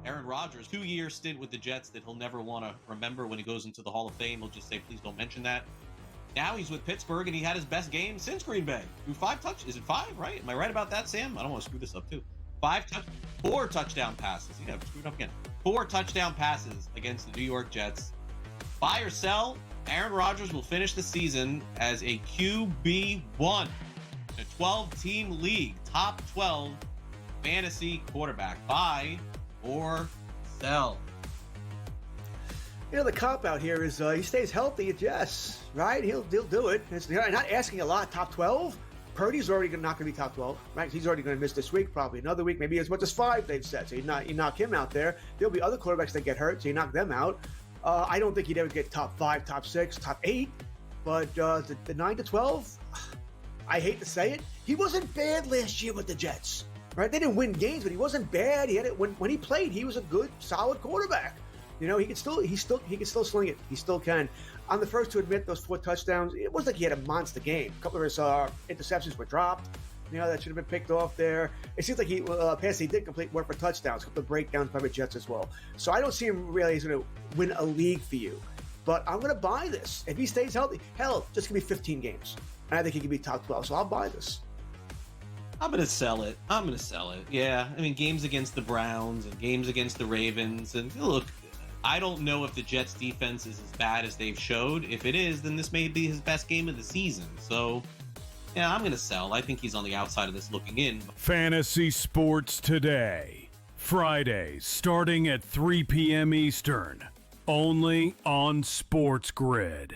Aaron Rodgers, 2-year stint with the Jets that he'll never want to remember when he goes into the Hall of Fame. He'll just say, please don't mention that. Now he's with Pittsburgh, and he had his best game since Green Bay. Is it 5, right? Am I right about that, Sam? I don't want to screw this up, too. 4 touchdown passes. Yeah, I've screwed up again. 4 touchdown passes against the New York Jets. Buy or sell, Aaron Rodgers will finish the season as a QB1 in a 12-team league, top 12 fantasy quarterback. Buy or sell. You know, the cop-out here is he stays healthy, yes, right? He'll do it. They're not asking a lot, top 12. Purdy's already not going to be top 12, right? He's already going to miss this week, probably another week, maybe as much as 5, they've said. So you knock him out there. There'll be other quarterbacks that get hurt, so you knock them out. I don't think he'd ever get top 5, top 6, top 8. But the 9 to 12, I hate to say it, he wasn't bad last year with the Jets, right? They didn't win games, but he wasn't bad. He had it when he played. He was a good, solid quarterback. You know, he can still sling it. He still can. I'm the first to admit those 4 touchdowns. It wasn't like he had a monster game. A couple of his interceptions were dropped. You know, that should have been picked off there. It seems like he did complete work for touchdowns. A couple of breakdowns by the Jets as well. So I don't see him really as going to win a league for you. But I'm going to buy this. If he stays healthy, hell, just give me 15 games. And I think he can be top 12. So I'll buy this. I'm going to sell it. Yeah. I mean, games against the Browns and games against the Ravens. And look, I don't know if the Jets defense is as bad as they've showed. If it is, then this may be his best game of the season. So, yeah, I'm going to sell. I think he's on the outside of this looking in. Fantasy Sports Today. Fridays starting at 3 p.m. Eastern. Only on SportsGrid.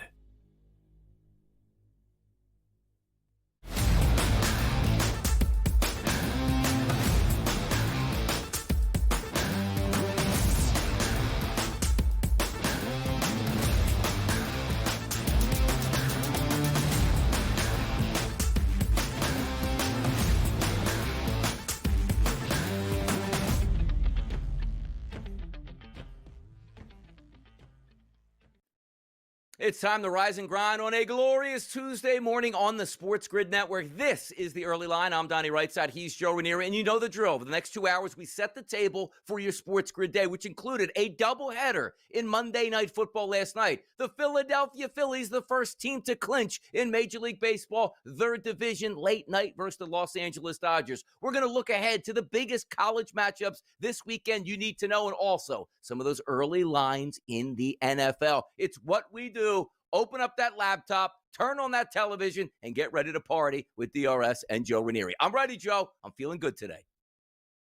It's time to rise and grind on a glorious Tuesday morning on the SportsGrid Network. This is the Early Line. I'm Donnie Rightside. He's Joe Ranieri. And you know the drill. For the next 2 hours, we set the table for your SportsGrid day, which included a doubleheader in Monday Night Football last night. The Philadelphia Phillies, the first team to clinch in Major League Baseball, third division, late night versus the Los Angeles Dodgers. We're going to look ahead to the biggest college matchups this weekend you need to know, and also some of those early lines in the NFL. It's what we do. Open up that laptop, turn on that television, and get ready to party with DRS and Joe Ranieri. I'm ready, Joe. I'm feeling good today.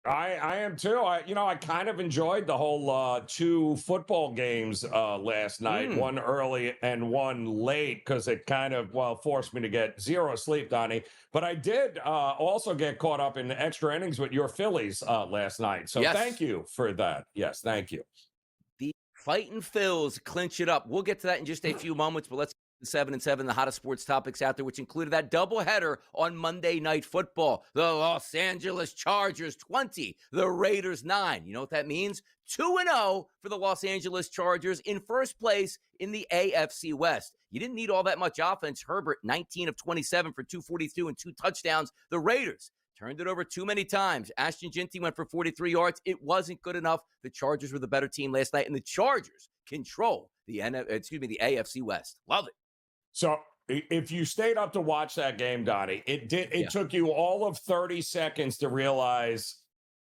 I am too. I kind of enjoyed the whole 2 football games last night, one early and one late, because it kind of, forced me to get 0 sleep, Donnie. But I did also get caught up in the extra innings with your Phillies last night. So Thank you for that. Yes, thank you. The Fighting Phils clinch it up. We'll get to that in just a few moments, but let's get to 7 and 7, the hottest sports topics out there, which included that doubleheader on Monday Night Football. The Los Angeles Chargers 20, the Raiders 9. You know what that means? 2-0 for the Los Angeles Chargers in first place in the AFC West. You didn't need all that much offense. Herbert, 19 of 27 for 242 and 2 touchdowns. The Raiders turned it over too many times. Ashton Ginty went for 43 yards. It wasn't good enough. The Chargers were the better team last night, and the Chargers control the AFC West. Love it. So if you stayed up to watch that game, Donnie, it took you all of 30 seconds to realize,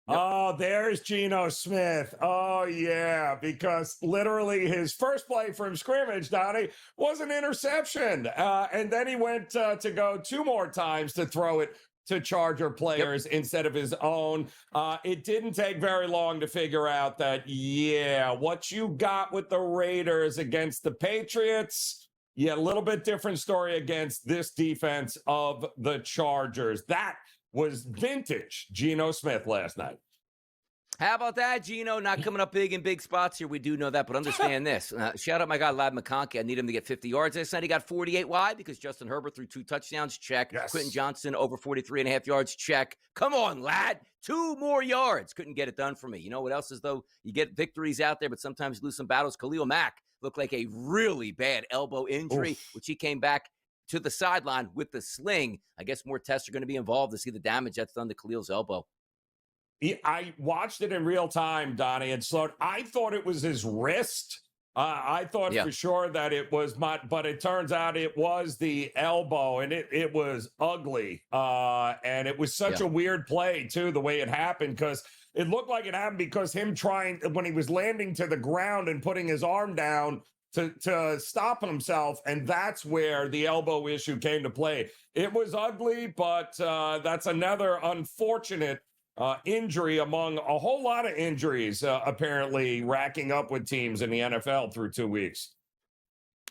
oh, there's Geno Smith. Oh, yeah, because literally his first play from scrimmage, Donnie, was an interception. And then he went to go 2 more times to throw it to Charger players instead of his own. It didn't take very long to figure out that, what you got with the Raiders against the Patriots, a little bit different story against this defense of the Chargers. That was vintage Geno Smith last night. How about that, Geno? Not coming up big in big spots here. We do know that, but understand this. Shout out my guy, Ladd McConkey. I need him to get 50 yards this night. He got 48. Why? Because Justin Herbert threw 2 touchdowns. Check. Yes. Quentin Johnson over 43.5 yards. Check. Come on, Ladd. 2 more yards. Couldn't get it done for me. You know what else is, though? You get victories out there, but sometimes you lose some battles. Khalil Mack looked like a really bad elbow injury, which he came back to the sideline with the sling. I guess more tests are going to be involved to see the damage that's done to Khalil's elbow. I watched it in real time, Donnie, and Sloan. I thought it was his wrist. I thought for sure that it was but it turns out it was the elbow, and it was ugly. And it was such a weird play, too, the way it happened, because it looked like it happened because him trying, when he was landing to the ground and putting his arm down to stop himself, and that's where the elbow issue came to play. It was ugly, but that's another unfortunate injury among a whole lot of injuries apparently racking up with teams in the NFL through 2 weeks.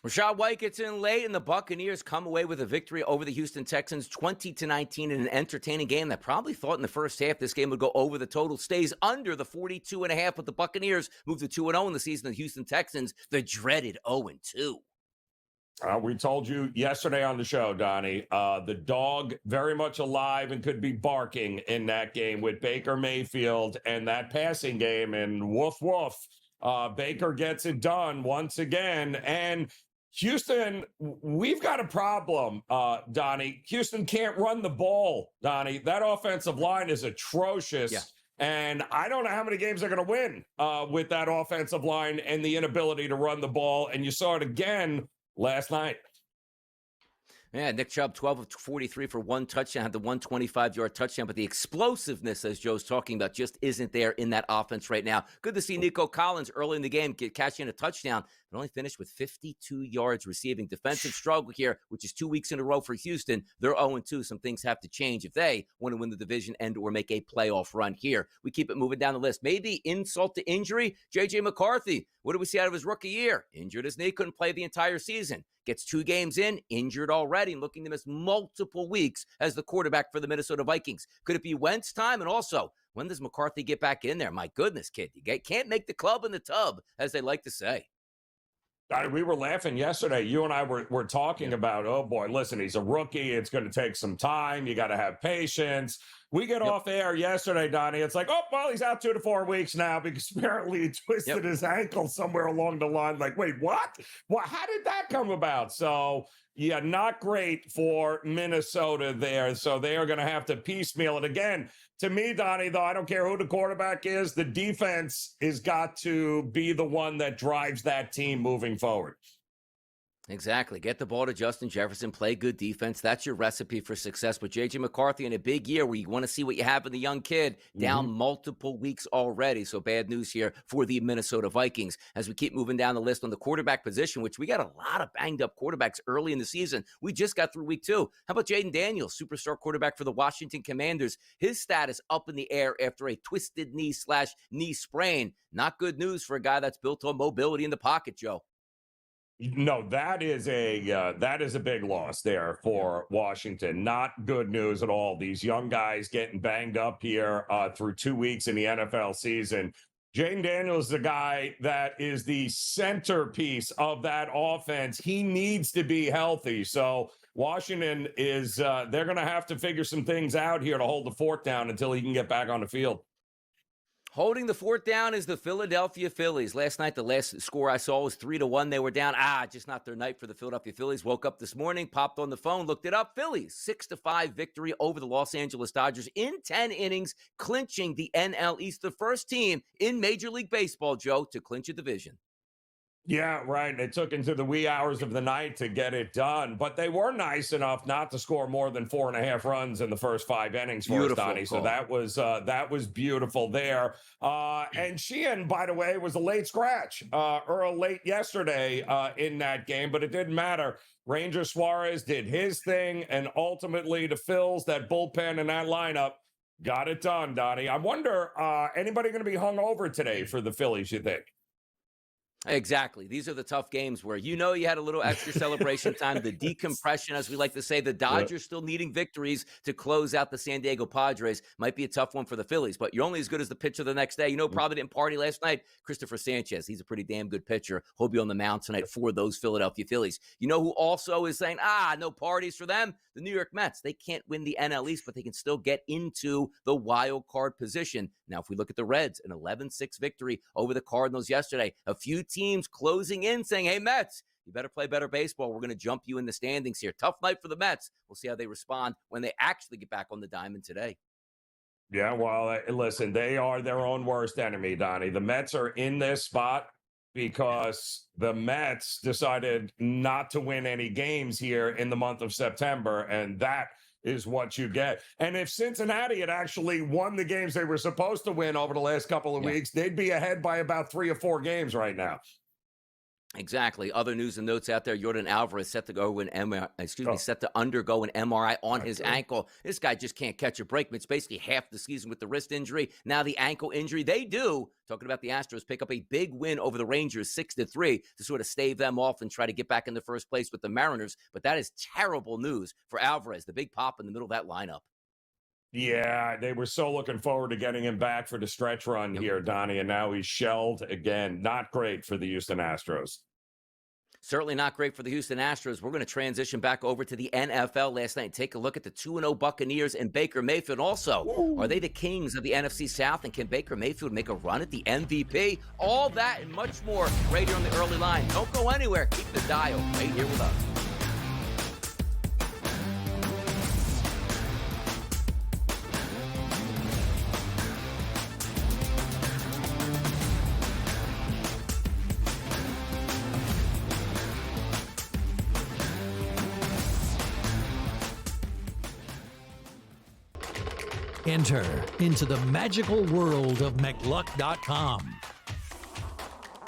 Rachaad White gets in late, and the Buccaneers come away with a victory over the Houston Texans, 20-19, in an entertaining game that probably thought in the first half this game would go over the total. Stays under the 42.5, but the Buccaneers move to 2-0 in the season. The Houston Texans, the dreaded 0-2. We told you yesterday on the show, Donnie, the dog very much alive and could be barking in that game with Baker Mayfield and that passing game, and woof, woof. Baker gets it done once again. And Houston, we've got a problem, Donnie. Houston can't run the ball, Donnie. That offensive line is atrocious. Yeah. And I don't know how many games they're going to win with that offensive line and the inability to run the ball. And you saw it again last night. Yeah, Nick Chubb, 12 of 43 for one touchdown, had the 125-yard touchdown, but the explosiveness, as Joe's talking about, just isn't there in that offense right now. Good to see Nico Collins early in the game catching a touchdown, but only finished with 52 yards receiving. Defensive struggle here, which is 2 weeks in a row for Houston. They're 0-2. Some things have to change if they want to win the division and or make a playoff run here. We keep it moving down the list. Maybe insult to injury, J.J. McCarthy. What did we see out of his rookie year? Injured his knee, couldn't play the entire season. Gets 2 games in, injured already, and looking to miss multiple weeks as the quarterback for the Minnesota Vikings. Could it be Wentz time? And also, when does McCarthy get back in there? My goodness, kid, you can't make the club in the tub, as they like to say. We were laughing yesterday. You and I were talking about, oh, boy, listen, he's a rookie. It's going to take some time. You got to have patience. We get off air yesterday, Donnie. It's like, oh, well, he's out 2 to 4 weeks now because apparently he twisted his ankle somewhere along the line. Like, wait, what? Well, how did that come about? So, yeah, not great for Minnesota there. So they are going to have to piecemeal it. Again, to me, Donnie, though, I don't care who the quarterback is, the defense has got to be the one that drives that team moving forward. Exactly. Get the ball to Justin Jefferson, play good defense. That's your recipe for success. But J.J. McCarthy in a big year where you want to see what you have in the young kid, down multiple weeks already. So bad news here for the Minnesota Vikings. As we keep moving down the list on the quarterback position, which we got a lot of banged up quarterbacks early in the season. We just got through week 2. How about Jaden Daniels, superstar quarterback for the Washington Commanders? His status up in the air after a twisted knee/knee sprain. Not good news for a guy that's built on mobility in the pocket, Joe. No, that is a big loss there for Washington. Not good news at all. These young guys getting banged up here through 2 weeks in the NFL season. Jaden Daniels is the guy that is the centerpiece of that offense. He needs to be healthy. So Washington is they're going to have to figure some things out here to hold the fort down until he can get back on the field. Holding the fort down is the Philadelphia Phillies. Last night, the last score I saw was 3-1. They were down. Just not their night for the Philadelphia Phillies. Woke up this morning, popped on the phone, looked it up. Phillies, 6-5 victory over the Los Angeles Dodgers in 10 innings, clinching the NL East. The first team in Major League Baseball, Joe, to clinch a division. Yeah, right. It took into the wee hours of the night to get it done, but they were nice enough not to score more than 4.5 runs in the first 5 innings for us, Donnie. So that was beautiful there. And Sheehan, by the way, was a late scratch late yesterday in that game, but it didn't matter. Ranger Suarez did his thing, and ultimately the Phils, that bullpen and that lineup, got it done, Donnie. I wonder, anybody going to be hung over today for the Phillies, you think? Exactly. These are the tough games where you had a little extra celebration time, the decompression, as we like to say. The Dodgers still needing victories to close out the San Diego Padres. Might be a tough one for the Phillies, but you're only as good as the pitcher the next day. Probably didn't party last night. Christopher Sanchez. He's a pretty damn good pitcher. He'll be on the mound tonight for those Philadelphia Phillies. You know who also is saying, no parties for them? The New York Mets. They can't win the NL East, but they can still get into the wild card position. Now, if we look at the Reds, an 11-6 victory over the Cardinals yesterday. A few teams closing in saying, hey, Mets, you better play better baseball. We're going to jump you in the standings here. Tough night for the Mets. We'll see how they respond when they actually get back on the diamond today. Yeah, well, listen, they are their own worst enemy, Donnie. The Mets are in this spot because the Mets decided not to win any games here in the month of September, and that is what you get. And if Cincinnati had actually won the games they were supposed to win over the last couple of weeks, they'd be ahead by about 3 or 4 games right now. Exactly. Other news and notes out there. Jordan Alvarez set to go set to undergo an MRI on his ankle. This guy just can't catch a break. It's basically half the season with the wrist injury. Now the ankle injury. They do, talking about the Astros, pick up a big win over the Rangers 6-3 to sort of stave them off and try to get back in the first place with the Mariners. But that is terrible news for Alvarez, the big pop in the middle of that lineup. Yeah, they were so looking forward to getting him back for the stretch run here, Donnie, and now he's shelled again. Not great for the Houston Astros. Certainly not great for the Houston Astros. We're going to transition back over to the NFL last night and take a look at the 2-0 Buccaneers and Baker Mayfield. Also, are they the kings of the NFC South, and can Baker Mayfield make a run at the MVP? All that and much more right here on the early line. Don't go anywhere. Keep the dial right here with us. Enter into the magical world of McLuck.com,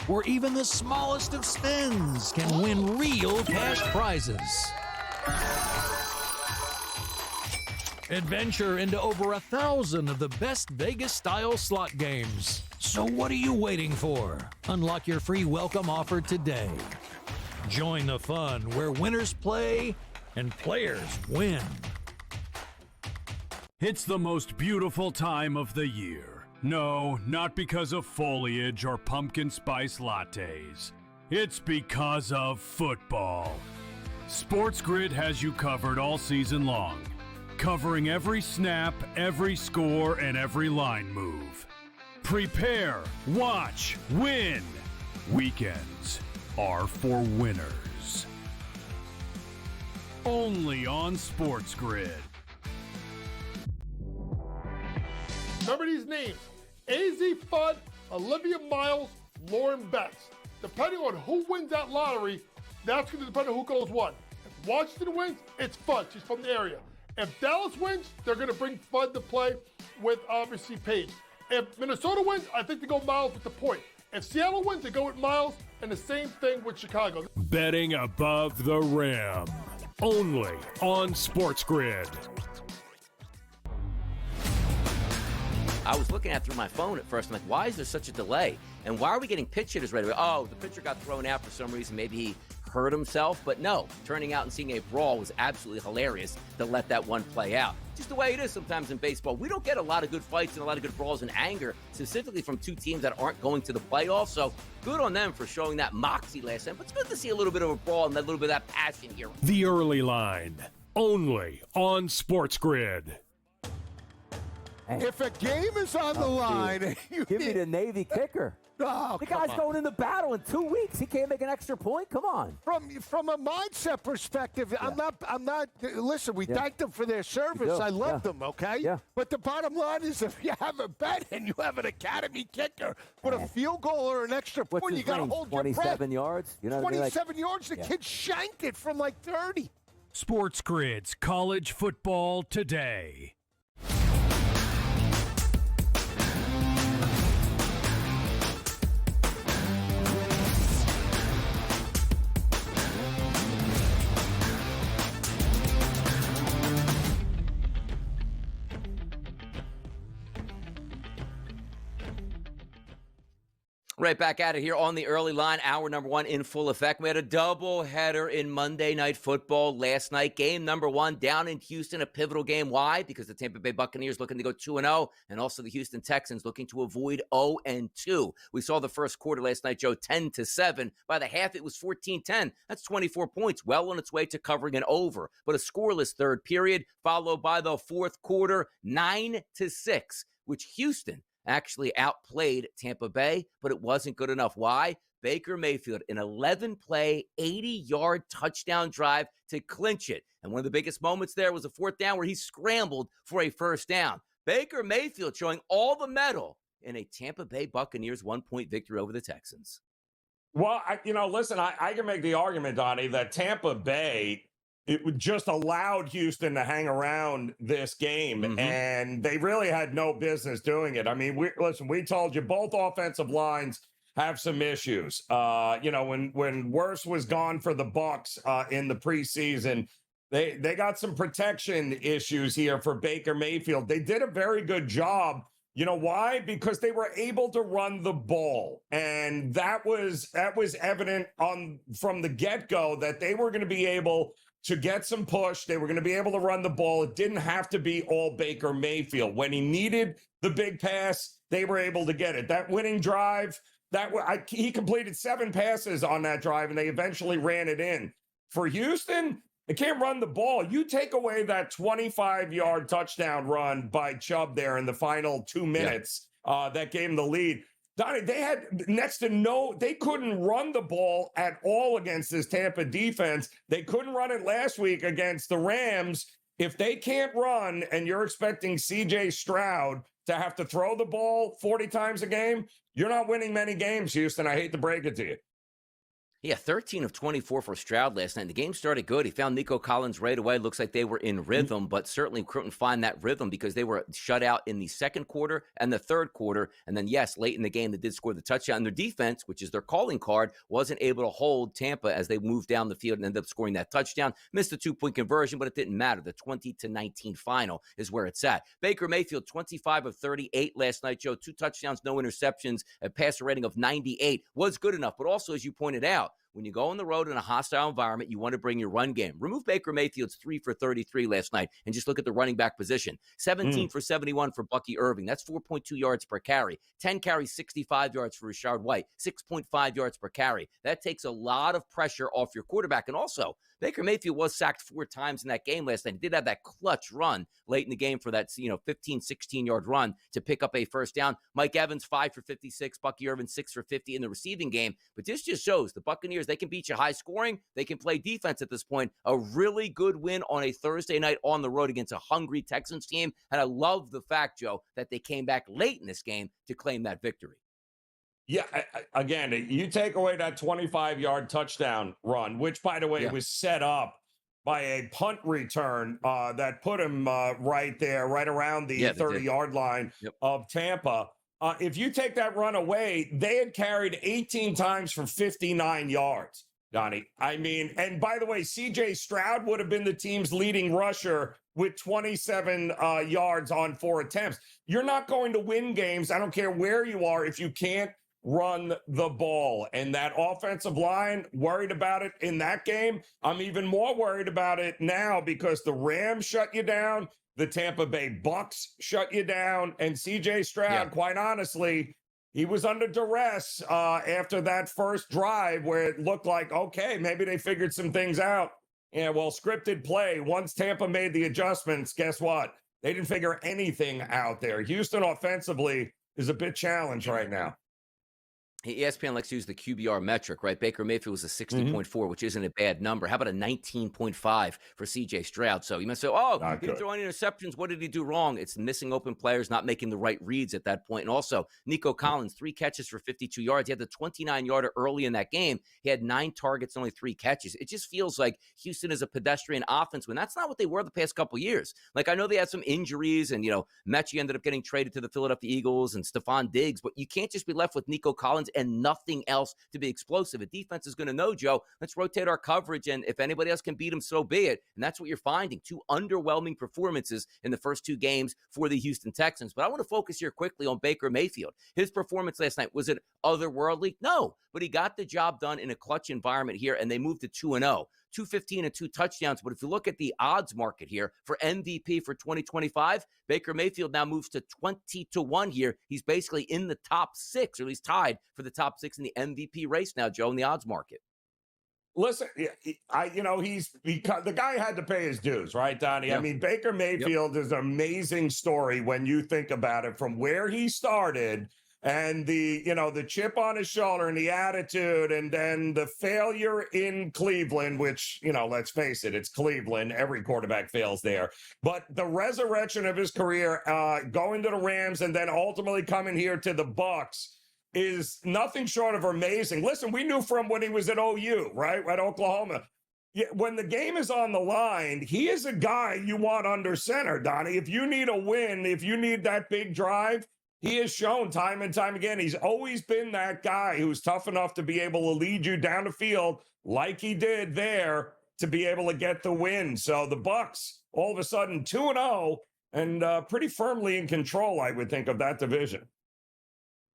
where even the smallest of spins can win real cash prizes. Adventure into over 1,000 of the best Vegas-style slot games. So what are you waiting for? Unlock your free welcome offer today. Join the fun where winners play and players win. It's the most beautiful time of the year. No, not because of foliage or pumpkin spice lattes. It's because of football. SportsGrid has you covered all season long, covering every snap, every score, and every line move. Prepare, watch, win. Weekends are for winners. Only on SportsGrid. Remember these names: AZ Fudd, Olivia Miles, Lauren Betts. Depending on who wins that lottery, that's going to depend on who goes one. If Washington wins, it's Fudd. She's from the area. If Dallas wins, they're going to bring Fudd to play with, obviously, Paige. If Minnesota wins, I think they go Miles with the point. If Seattle wins, they go with Miles, and the same thing with Chicago. Betting above the rim. Only on SportsGrid. I was looking at it through my phone at first. I'm like, why is there such a delay? And why are we getting pitch hitters right away? Oh, the pitcher got thrown out for some reason. Maybe he hurt himself. But no, turning out and seeing a brawl was absolutely hilarious to let that one play out. Just the way it is sometimes in baseball. We don't get a lot of good fights and a lot of good brawls and anger, specifically from two teams that aren't going to the playoffs. So good on them for showing that moxie last time. But it's good to see a little bit of a brawl and a little bit of that passion here. The early line. Only on SportsGrid. If a game is on the line, give me the Navy kicker. Oh, the guy's going into battle in 2 weeks. He can't make an extra point. Come on. From a mindset perspective, yeah. I'm not. Listen, we thanked them for their service. I love them. Okay. Yeah. But the bottom line is, if you have a bet and you have an academy kicker with a field goal or an extra point, you got to hold your breath. 27 yards. You know, 27 yards. The kid shanked it from like 30. SportsGrid's College Football Today. Right back at it here on the early line, hour number one in full effect. We had a doubleheader in Monday Night Football last night. Game number one down in Houston, a pivotal game. Why? Because the Tampa Bay Buccaneers looking to go 2-0, and also the Houston Texans looking to avoid 0-2. We saw the first quarter last night, Joe, 10-7. By the half, it was 14-10. That's 24 points, well on its way to covering an over. But a scoreless third period, followed by the fourth quarter, 9-6, which Houston actually outplayed Tampa Bay, but it wasn't good enough. Why? Baker Mayfield, an 11-play, 80-yard touchdown drive to clinch it. And one of the biggest moments there was a fourth down where he scrambled for a first down. Baker Mayfield showing all the mettle in a Tampa Bay Buccaneers 1-point victory over the Texans. Well, listen, I can make the argument, Donnie, that Tampa Bay, just allowed Houston to hang around this game, and they really had no business doing it. I mean, we told you both offensive lines have some issues. When Worse was gone for the Bucs in the preseason, they got some protection issues here for Baker Mayfield. They did a very good job. You know why? Because they were able to run the ball, and that was evident from the get-go that they were going to be able to get some push. They were going to be able to run the ball. It didn't have to be all Baker Mayfield. When he needed the big pass, they were able to get it. That winning drive, he completed 7 passes on that drive, and they eventually ran it in. For Houston, they can't run the ball. You take away that 25-yard touchdown run by Chubb there in the final 2 minutes that gave them the lead. Donnie, they had they couldn't run the ball at all against this Tampa defense. They couldn't run it last week against the Rams. If they can't run and you're expecting C.J. Stroud to have to throw the ball 40 times a game, you're not winning many games, Houston. I hate to break it to you. Yeah, 13 of 24 for Stroud last night. The game started good. He found Nico Collins right away. Looks like they were in rhythm, but certainly couldn't find that rhythm because they were shut out in the second quarter and the third quarter. And then, yes, late in the game, they did score the touchdown. And their defense, which is their calling card, wasn't able to hold Tampa as they moved down the field and ended up scoring that touchdown. Missed a 2-point conversion, but it didn't matter. The 20-19 final is where it's at. Baker Mayfield, 25 of 38 last night, Joe. 2 touchdowns, no interceptions, a passer rating of 98 was good enough. But also, as you pointed out, when you go on the road in a hostile environment, you want to bring your run game. Remove Baker Mayfield's 3 for 33 last night and just look at the running back position. 17 for 71 for Bucky Irving. That's 4.2 yards per carry. 10 carries, 65 yards for Rashard White. 6.5 yards per carry. That takes a lot of pressure off your quarterback. And also, Baker Mayfield was sacked 4 times in that game last night. He did have that clutch run late in the game for that 15, 16-yard run to pick up a first down. Mike Evans, 5 for 56. Bucky Irving, 6 for 50 in the receiving game. But this just shows the Buccaneers, they can beat you high scoring. They can play defense at this point. A really good win on a Thursday night on the road against a hungry Texans team. And I love the fact, Joe, that they came back late in this game to claim that victory. Yeah, again, you take away that 25-yard touchdown run, which, by the way, was set up by a punt return that put him right there, right around the 30-yard line of Tampa. If you take that run away, they had carried 18 times for 59 yards, Donnie. I mean, and by the way, C.J. Stroud would have been the team's leading rusher with 27 yards on 4 attempts. You're not going to win games, I don't care where you are, if you can't run the ball. And that offensive line, worried about it in that game. I'm even more worried about it now because the Rams shut you down. The Tampa Bay Bucs shut you down. And C.J. Stroud, quite honestly, he was under duress after that first drive where it looked like, okay, maybe they figured some things out. Yeah, well, scripted play. Once Tampa made the adjustments, guess what? They didn't figure anything out there. Houston offensively is a bit challenged right now. ESPN likes to use the QBR metric, right? Baker Mayfield was a 60.4, which isn't a bad number. How about a 19.5 for C.J. Stroud? So you might say, he didn't throw any interceptions. What did he do wrong? It's missing open players, not making the right reads at that point. And also, Nico Collins, 3 catches for 52 yards. He had the 29-yarder early in that game. He had 9 targets, only 3 catches. It just feels like Houston is a pedestrian offense when that's not what they were the past couple years. Like, I know they had some injuries, and, Mechie ended up getting traded to the Philadelphia Eagles and Stephon Diggs, but you can't just be left with Nico Collins and nothing else to be explosive. A defense is going to know, Joe, let's rotate our coverage, and if anybody else can beat him, so be it. And that's what you're finding. 2 underwhelming performances in the first 2 games for the Houston Texans. But I want to focus here quickly on Baker Mayfield. His performance last night, was it otherworldly? No, but he got the job done in a clutch environment here, and they moved to 2-0. 215 and 2 touchdowns. But if you look at the odds market here for MVP for 2025, Baker Mayfield now moves to 20-1 here. He's basically in the top 6, or at least tied for the top 6 in the MVP race now, Joe, in the odds market. Listen, the guy had to pay his dues, right, Donnie? Yeah. I mean, Baker Mayfield is an amazing story when you think about it, from where he started and the chip on his shoulder and the attitude, and then the failure in Cleveland, which, let's face it, it's Cleveland. Every quarterback fails there. But the resurrection of his career, going to the Rams and then ultimately coming here to the Bucs is nothing short of amazing. Listen, we knew from when he was at OU, right, at Oklahoma. Yeah, when the game is on the line, he is a guy you want under center, Donnie. If you need a win, if you need that big drive, he has shown time and time again. He's always been that guy who's tough enough to be able to lead you down the field like he did there to be able to get the win. So the Bucs, all of a sudden, 2-0 and pretty firmly in control, I would think, of that division.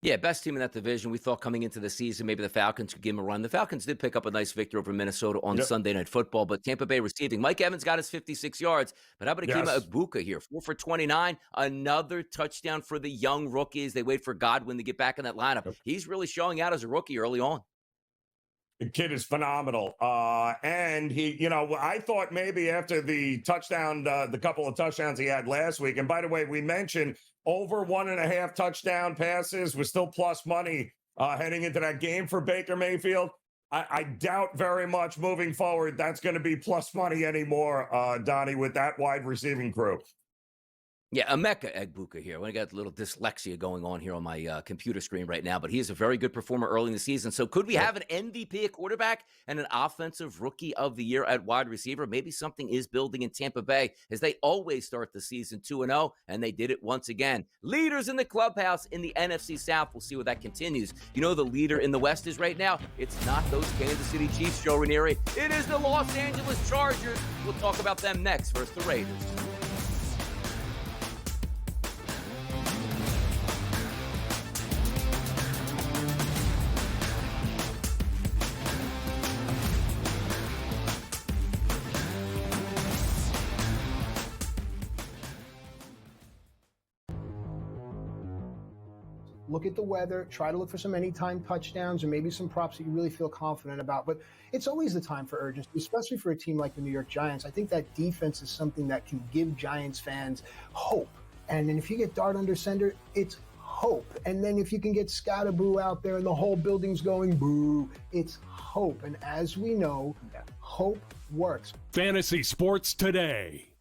Yeah, best team in that division. We thought coming into the season, maybe the Falcons could give him a run. The Falcons did pick up a nice victory over Minnesota on Sunday Night Football, but Tampa Bay receiving. Mike Evans got his 56 yards, but how about Akima Egbuka here? 4 for 29, another touchdown for the young rookies. They wait for Godwin to get back in that lineup. He's really showing out as a rookie early on. The kid is phenomenal. And he, I thought maybe after the touchdown, the couple of touchdowns he had last week, and by the way, we mentioned over 1.5 touchdown passes was still plus money heading into that game for Baker Mayfield. I doubt very much moving forward that's going to be plus money anymore, Donnie, with that wide receiving crew. Yeah, Emeka Egbuka here. I got a little dyslexia going on here on my computer screen right now, but he is a very good performer early in the season. So could we have an MVP at quarterback and an offensive rookie of the year at wide receiver? Maybe something is building in Tampa Bay as they always start the season 2-0, and they did it once again. Leaders in the clubhouse in the NFC South. We'll see where that continues. You know the leader in the West is right now? It's not those Kansas City Chiefs, Joe Ranieri. It is the Los Angeles Chargers. We'll talk about them next versus the Raiders. Look at the weather, try to look for some anytime touchdowns or maybe some props that you really feel confident about. But it's always the time for urgency, especially for a team like the New York Giants. I think that defense is something that can give Giants fans hope. And then if you get Dart under center, it's hope. And then if you can get Scatterboo out there and the whole building's going boo, it's hope. And as we know, hope works. Fantasy sports today,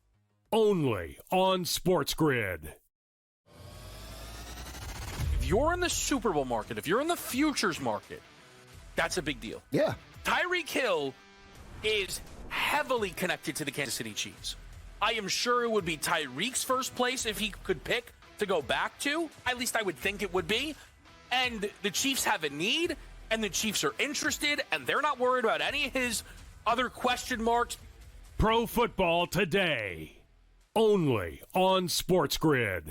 only on SportsGrid. You're in the Super Bowl market, if you're in the futures market, that's a big deal. Yeah. Tyreek Hill is heavily connected to the Kansas City Chiefs. I am sure it would be Tyreek's first place if he could pick to go back to. At least I would think it would be. And the Chiefs have a need, and the Chiefs are interested, and they're not worried about any of his other question marks. Pro football today, only on SportsGrid.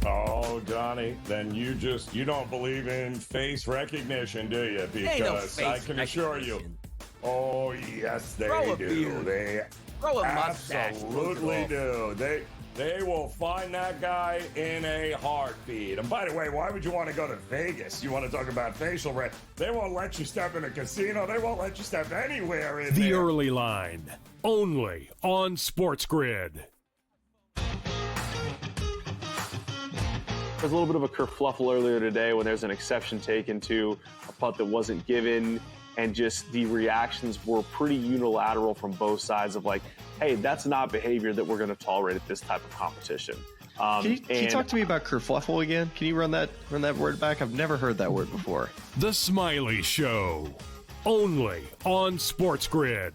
Oh, Donnie, then you don't believe in face recognition, do you? Because I can assure you. Oh, yes, they do. They absolutely do. They will find that guy in a heartbeat. And by the way, why would you want to go to Vegas? You want to talk about facial red? They won't let you step in a casino. They won't let you step anywhere in The there. Early Line, only on SportsGrid. There was a little bit of a kerfluffle earlier today when there's an exception taken to a punt that wasn't given, and just the reactions were pretty unilateral from both sides of like, hey, that's not behavior that we're going to tolerate at this type of competition. Can you talk to me about kerfluffle again? Can you run that word back? I've never heard that word before. The Smiley Show, only on SportsGrid.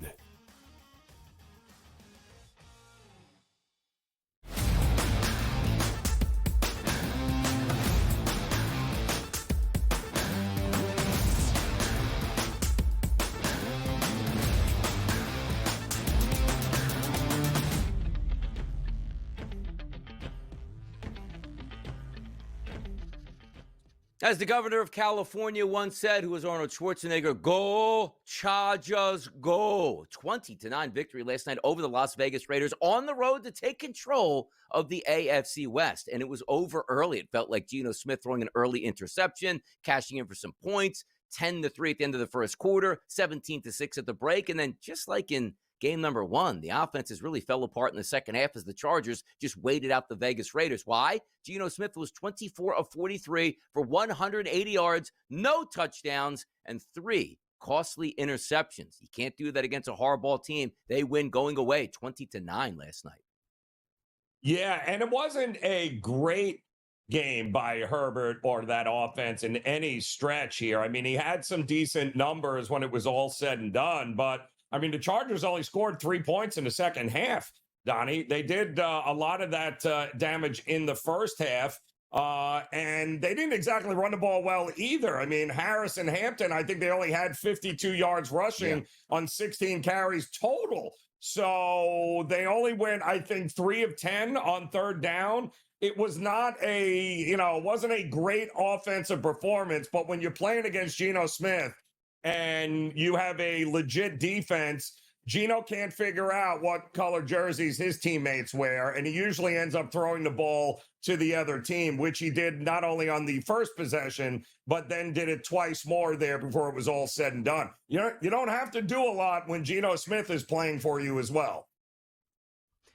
As the governor of California once said, who was Arnold Schwarzenegger, go Chargers, go. 20-9 victory last night over the Las Vegas Raiders on the road to take control of the AFC West. And it was over early. It felt like Geno Smith throwing an early interception, cashing in for some points, 10-3 at the end of the first quarter, 17-6 at the break. And then just like in Game number 1, the offenses really fell apart in the second half as the Chargers just waited out the Vegas Raiders. Why? Geno Smith was 24 of 43 for 180 yards, no touchdowns, and 3 costly interceptions. You can't do that against a Harbaugh team. They win going away 20-9 last night. Yeah, and it wasn't a great game by Herbert or that offense in any stretch here. I mean, he had some decent numbers when it was all said and done, but I mean, the Chargers only scored 3 points in the second half, Donnie. They did a lot of that damage in the first half, and they didn't exactly run the ball well either. I mean, Harris and Hampton, I think they only had 52 yards rushing on 16 carries total. So they only went, I think, 3 of 10 on third down. It was not it wasn't a great offensive performance, but when you're playing against Geno Smith and you have a legit defense, Geno can't figure out what color jerseys his teammates wear, and he usually ends up throwing the ball to the other team, which he did not only on the first possession, but then did it twice more there before it was all said and done. You don't have to do a lot when Geno Smith is playing for you as well.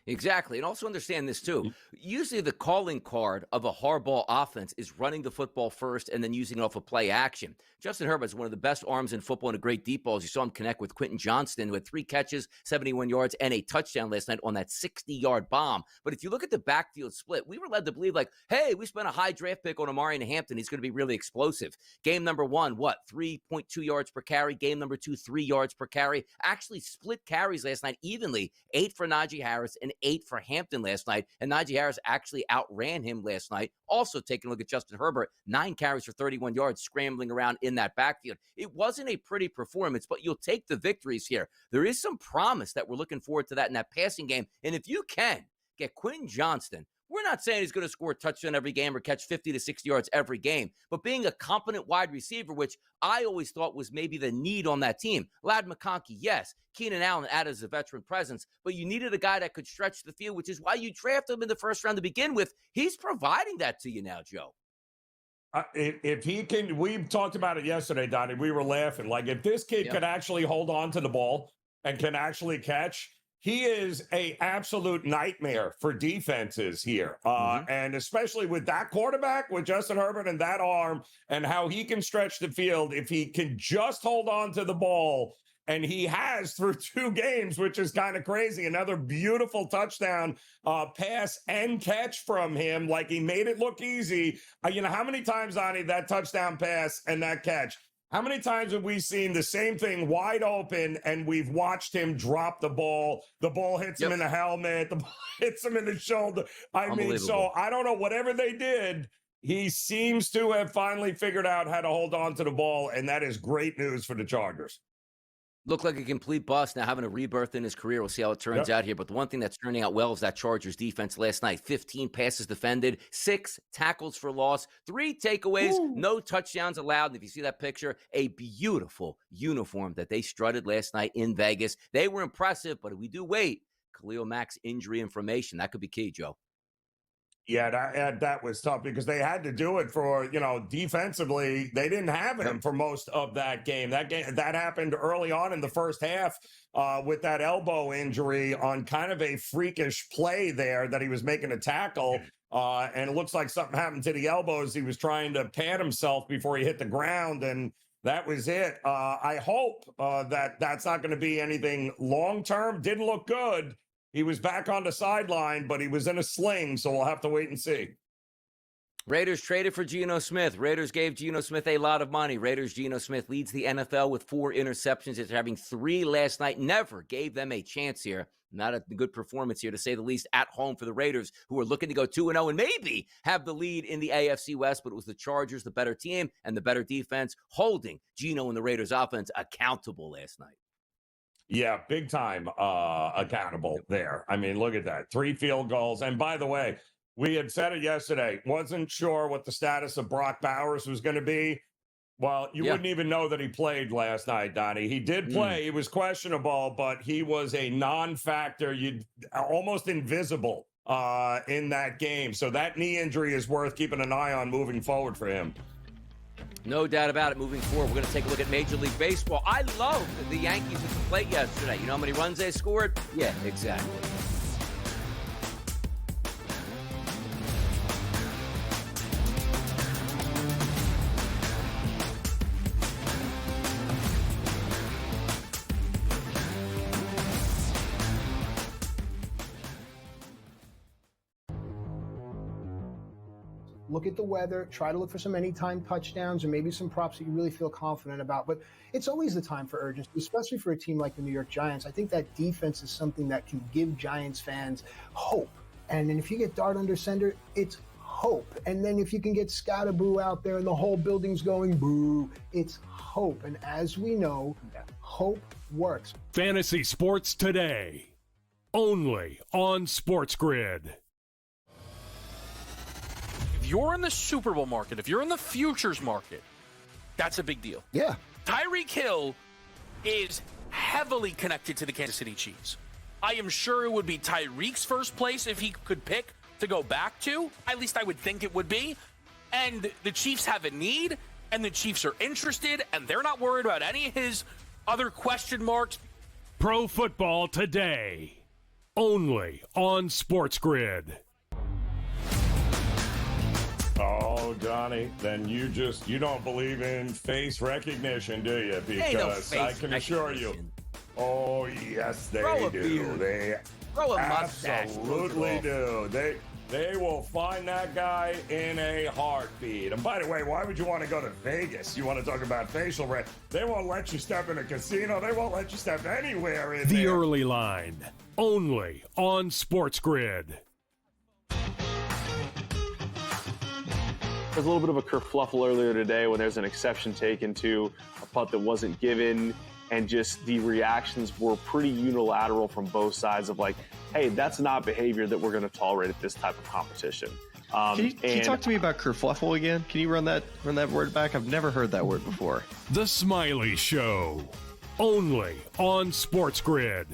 Exactly. And also understand this, too. Usually the calling card of a Harbaugh offense is running the football first and then using it off of play action. Justin Herbert is one of the best arms in football and a great deep ball. As you saw him connect with Quentin Johnston, who had 3 catches, 71 yards, and a touchdown last night on that 60-yard bomb. But if you look at the backfield split, we were led to believe, like, hey, we spent a high draft pick on Amari Hampton. He's going to be really explosive. Game number 1, 3.2 yards per carry. Game number 2, 3 yards per carry. Actually split carries last night evenly. 8 for Najee Harris and 8 for Hampton last night, and Najee Harris actually outran him last night. Also taking a look at Justin Herbert, 9 carries for 31 yards, scrambling around in that backfield. It wasn't a pretty performance, but you'll take the victories here. There is some promise that we're looking forward to that in that passing game, and if you can get Quentin Johnston, we're not saying he's going to score a touchdown every game or catch 50 to 60 yards every game, but being a competent wide receiver, which I always thought was maybe the need on that team. Ladd McConkey, yes. Keenan Allen added as a veteran presence, but you needed a guy that could stretch the field, which is why you drafted him in the first round to begin with. He's providing that to you now, Joe. If he can, we talked about it yesterday, Donnie. We were laughing. Like, if this kid could actually hold on to the ball and can actually catch, he is a absolute nightmare for defenses here. And especially with that quarterback, with Justin Herbert and that arm and how he can stretch the field, if he can just hold on to the ball, and he has through 2 games, which is kind of crazy. Another beautiful touchdown pass and catch from him. Like, he made it look easy. How many times, Donnie, that touchdown pass and that catch, how many times have we seen the same thing wide open and we've watched him drop the ball? The ball hits him in the helmet. The ball hits him in the shoulder. I mean, so I don't know. Whatever they did, he seems to have finally figured out how to hold on to the ball, and that is great news for the Chargers. Looked like a complete bust, now having a rebirth in his career. We'll see how it turns out here. But the one thing that's turning out well is that Chargers defense last night. 15 passes defended, 6 tackles for loss, 3 takeaways, no touchdowns allowed. And if you see that picture, a beautiful uniform that they strutted last night in Vegas. They were impressive, but if we do wait, Khalil Mack's injury information, that could be key, Joe. Yeah, that was tough because they had to do it for, defensively. They didn't have him for most of that game. That happened early on in the first half with that elbow injury on kind of a freakish play there that he was making a tackle. And it looks like something happened to the elbows. He was trying to pad himself before he hit the ground, and that was it. I hope that that's not going to be anything long-term. Didn't look good. He was back on the sideline, but he was in a sling, so we'll have to wait and see. Raiders traded for Geno Smith. Raiders gave Geno Smith a lot of money. Raiders' Geno Smith leads the NFL with 4 interceptions after having 3 last night. Never gave them a chance here. Not a good performance here, to say the least, at home for the Raiders, who are looking to go 2-0 and maybe have the lead in the AFC West. But it was the Chargers, the better team, and the better defense, holding Geno and the Raiders' offense accountable last night. Yeah, big time accountable there. I mean, look at that. 3 field goals. And by the way, we had said it yesterday, wasn't sure what the status of Brock Bowers was going to be. Well, you wouldn't even know that he played last night, Donnie. He did play. He was questionable, but he was a non-factor, almost invisible in that game. So that knee injury is worth keeping an eye on moving forward for him. No doubt about it. Moving forward, we're going to take a look at Major League Baseball. I love the Yankees at the plate yesterday. You know how many runs they scored? Yeah, exactly. Look at the weather, try to look for some anytime touchdowns or maybe some props that you really feel confident about. But it's always the time for urgency, especially for a team like the New York Giants. I think that defense is something that can give Giants fans hope. And then if you get Dart under center, it's hope. And then if you can get Scatterboo out there and the whole building's going boo, it's hope. And as we know, hope works. Fantasy Sports Today, only on SportsGrid. If you're in the Super Bowl market, if you're in the futures market, that's a big deal. Yeah. Tyreek Hill is heavily connected to the Kansas City Chiefs. I am sure it would be Tyreek's first place if he could pick to go back to. At least I would think it would be. And the Chiefs have a need, and the Chiefs are interested, and they're not worried about any of his other question marks. Pro Football Today, only on SportsGrid. Oh, Donnie, then you don't believe in face recognition, do you? Because I can assure you, oh, yes, they do. They absolutely do. They will find that guy in a heartbeat. And by the way, why would you want to go to Vegas? You want to talk about facial red? They won't let you step in a casino. They won't let you step anywhere in The there. Early Line, only on SportsGrid. There's a little bit of a kerfluffle earlier today when there's an exception taken to a putt that wasn't given, and just the reactions were pretty unilateral from both sides of like, hey, that's not behavior that we're going to tolerate at this type of competition. Can you talk to me about kerfluffle again? Can you run that word back? I've never heard that word before. The Smiley Show, only on SportsGrid.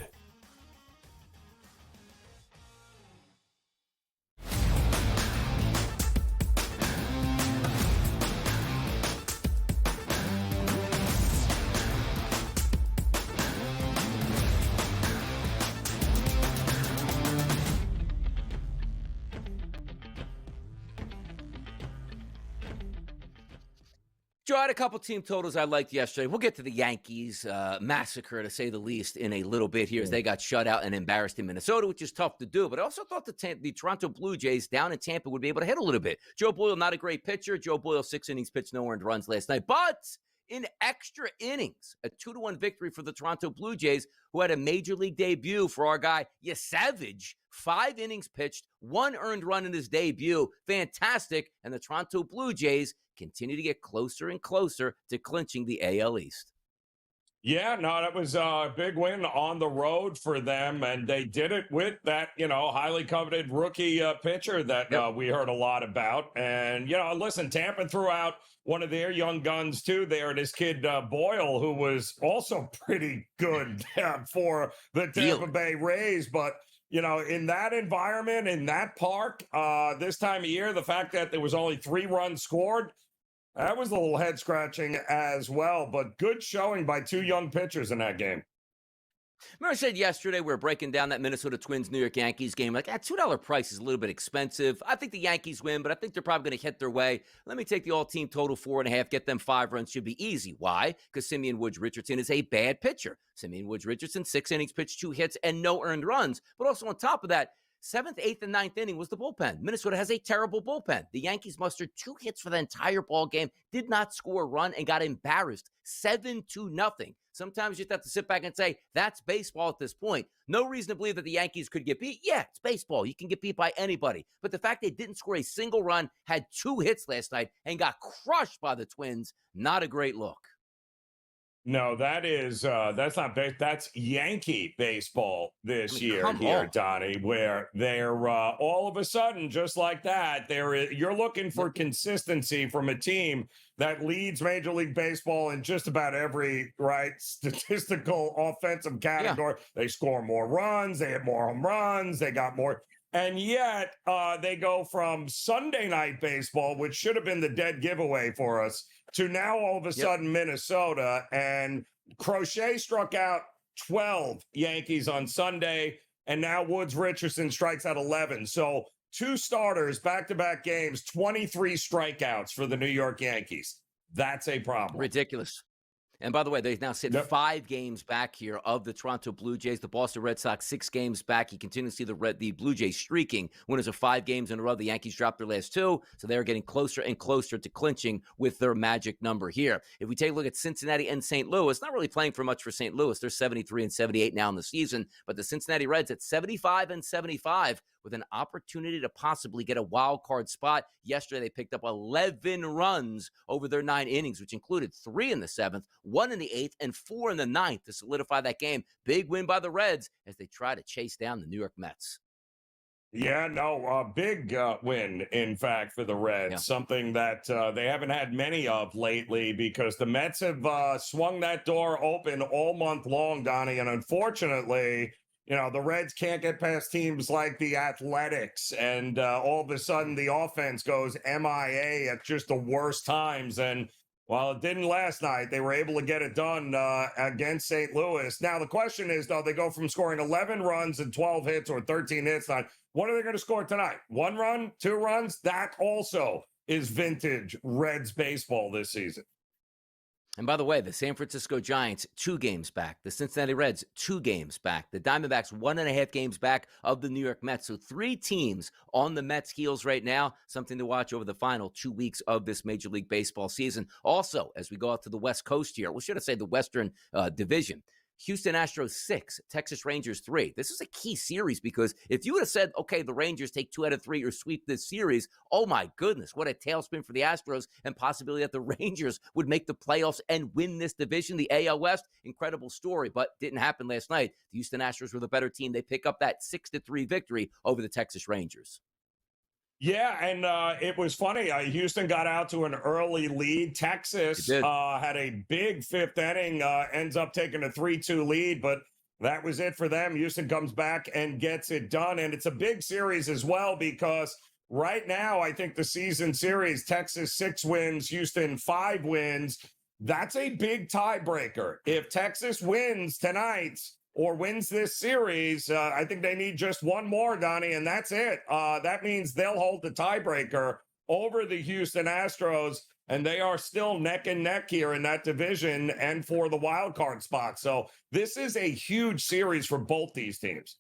Joe, I had a couple team totals I liked yesterday. We'll get to the Yankees massacre, to say the least, in a little bit here as they got shut out and embarrassed in Minnesota, which is tough to do. But I also thought the Toronto Blue Jays down in Tampa would be able to hit a little bit. Joe Boyle, not a great pitcher. Joe Boyle, 6 innings pitched, no earned runs last night. But in extra innings, a 2-1 victory for the Toronto Blue Jays, who had a major league debut for our guy, Savage. 5 innings pitched, 1 earned run in his debut. Fantastic. And the Toronto Blue Jays continue to get closer and closer to clinching the AL East. Yeah, no, that was a big win on the road for them, and they did it with that, highly coveted rookie pitcher that we heard a lot about. And, listen, Tampa threw out one of their young guns, too, there, this kid Boyle, who was also pretty good for the Tampa Bay Rays. But, in that environment, in that park, this time of year, the fact that there was only 3 runs scored, that was a little head-scratching as well, but good showing by 2 young pitchers in that game. Remember I said yesterday we were breaking down that Minnesota Twins New York Yankees game. Like, $2 price is a little bit expensive. I think the Yankees win, but I think they're probably going to hit their way. Let me take the all-team total 4.5, get them 5 runs. Should be easy. Why? Because Simeon Woods Richardson is a bad pitcher. Simeon Woods Richardson, 6 innings pitched, 2 hits, and no earned runs. But also on top of that, 7th, 8th, and 9th inning was the bullpen. Minnesota has a terrible bullpen. The Yankees mustered 2 hits for the entire ball game, did not score a run, and got embarrassed 7-0. Sometimes you just have to sit back and say, that's baseball at this point. No reason to believe that the Yankees could get beat. Yeah, it's baseball. You can get beat by anybody. But the fact they didn't score a single run, had 2 hits last night, and got crushed by the Twins, not a great look. No, that's not that's Yankee baseball this year here, Donnie, where they're all of a sudden, just like that, you're looking for consistency from a team that leads Major League Baseball in just about every statistical offensive category. Yeah. They score more runs, they hit more home runs, they got more. And yet they go from Sunday night baseball, which should have been the dead giveaway for us, to now all of a sudden Minnesota. And Crochet struck out 12 Yankees on Sunday, and now Woods Richardson strikes out 11. So 2 starters, back-to-back games, 23 strikeouts for the New York Yankees. That's a problem. Ridiculous. And by the way, they now sit 5 games back here of the Toronto Blue Jays. The Boston Red Sox 6 games back. You continue to see the Blue Jays streaking. Winners of 5 games in a row. The Yankees dropped their last 2, so they're getting closer and closer to clinching with their magic number here. If we take a look at Cincinnati and St. Louis, not really playing for much for St. Louis. They're 73 and 78 now in the season, but the Cincinnati Reds at 75 and 75 with an opportunity to possibly get a wild card spot. Yesterday, they picked up 11 runs over their 9 innings, which included 3 in the 7th, 1 in the 8th, and 4 in the 9th to solidify that game. Big win by the Reds as they try to chase down the New York Mets. Yeah, no, a big win, in fact, for the Reds, something that they haven't had many of lately because the Mets have swung that door open all month long, Donnie, and unfortunately, you know, the Reds can't get past teams like the Athletics, and all of a sudden the offense goes MIA at just the worst times. And while it didn't last night, they were able to get it done against St. Louis. Now, the question is, though, they go from scoring 11 runs and 12 hits or 13 hits. What are they going to score tonight? 1 run, 2 runs? That also is vintage Reds baseball this season. And by the way, the San Francisco Giants, 2 games back. The Cincinnati Reds, 2 games back. The Diamondbacks, 1.5 games back of the New York Mets. So 3 teams on the Mets' heels right now. Something to watch over the final 2 weeks of this Major League Baseball season. Also, as we go out to the West Coast here, we should have said the Western Division. Houston Astros 6, Texas Rangers 3. This is a key series because if you would have said, okay, the Rangers take 2 out of 3 or sweep this series, oh my goodness, what a tailspin for the Astros and possibility that the Rangers would make the playoffs and win this division, the AL West. Incredible story, but didn't happen last night. The Houston Astros were the better team. They pick up that 6-3 victory over the Texas Rangers. Yeah, and it was funny. Houston got out to an early lead. Texas had a big 5th inning, ends up taking a 3-2 lead, but that was it for them. Houston comes back and gets it done, and it's a big series as well because right now I think the season series, Texas 6 wins, Houston 5 wins. That's a big tiebreaker. If Texas wins tonight or wins this series, I think they need just 1 more, Donnie, and that's it. That means they'll hold the tiebreaker over the Houston Astros, and they are still neck and neck here in that division and for the wild card spot. So this is a huge series for both these teams.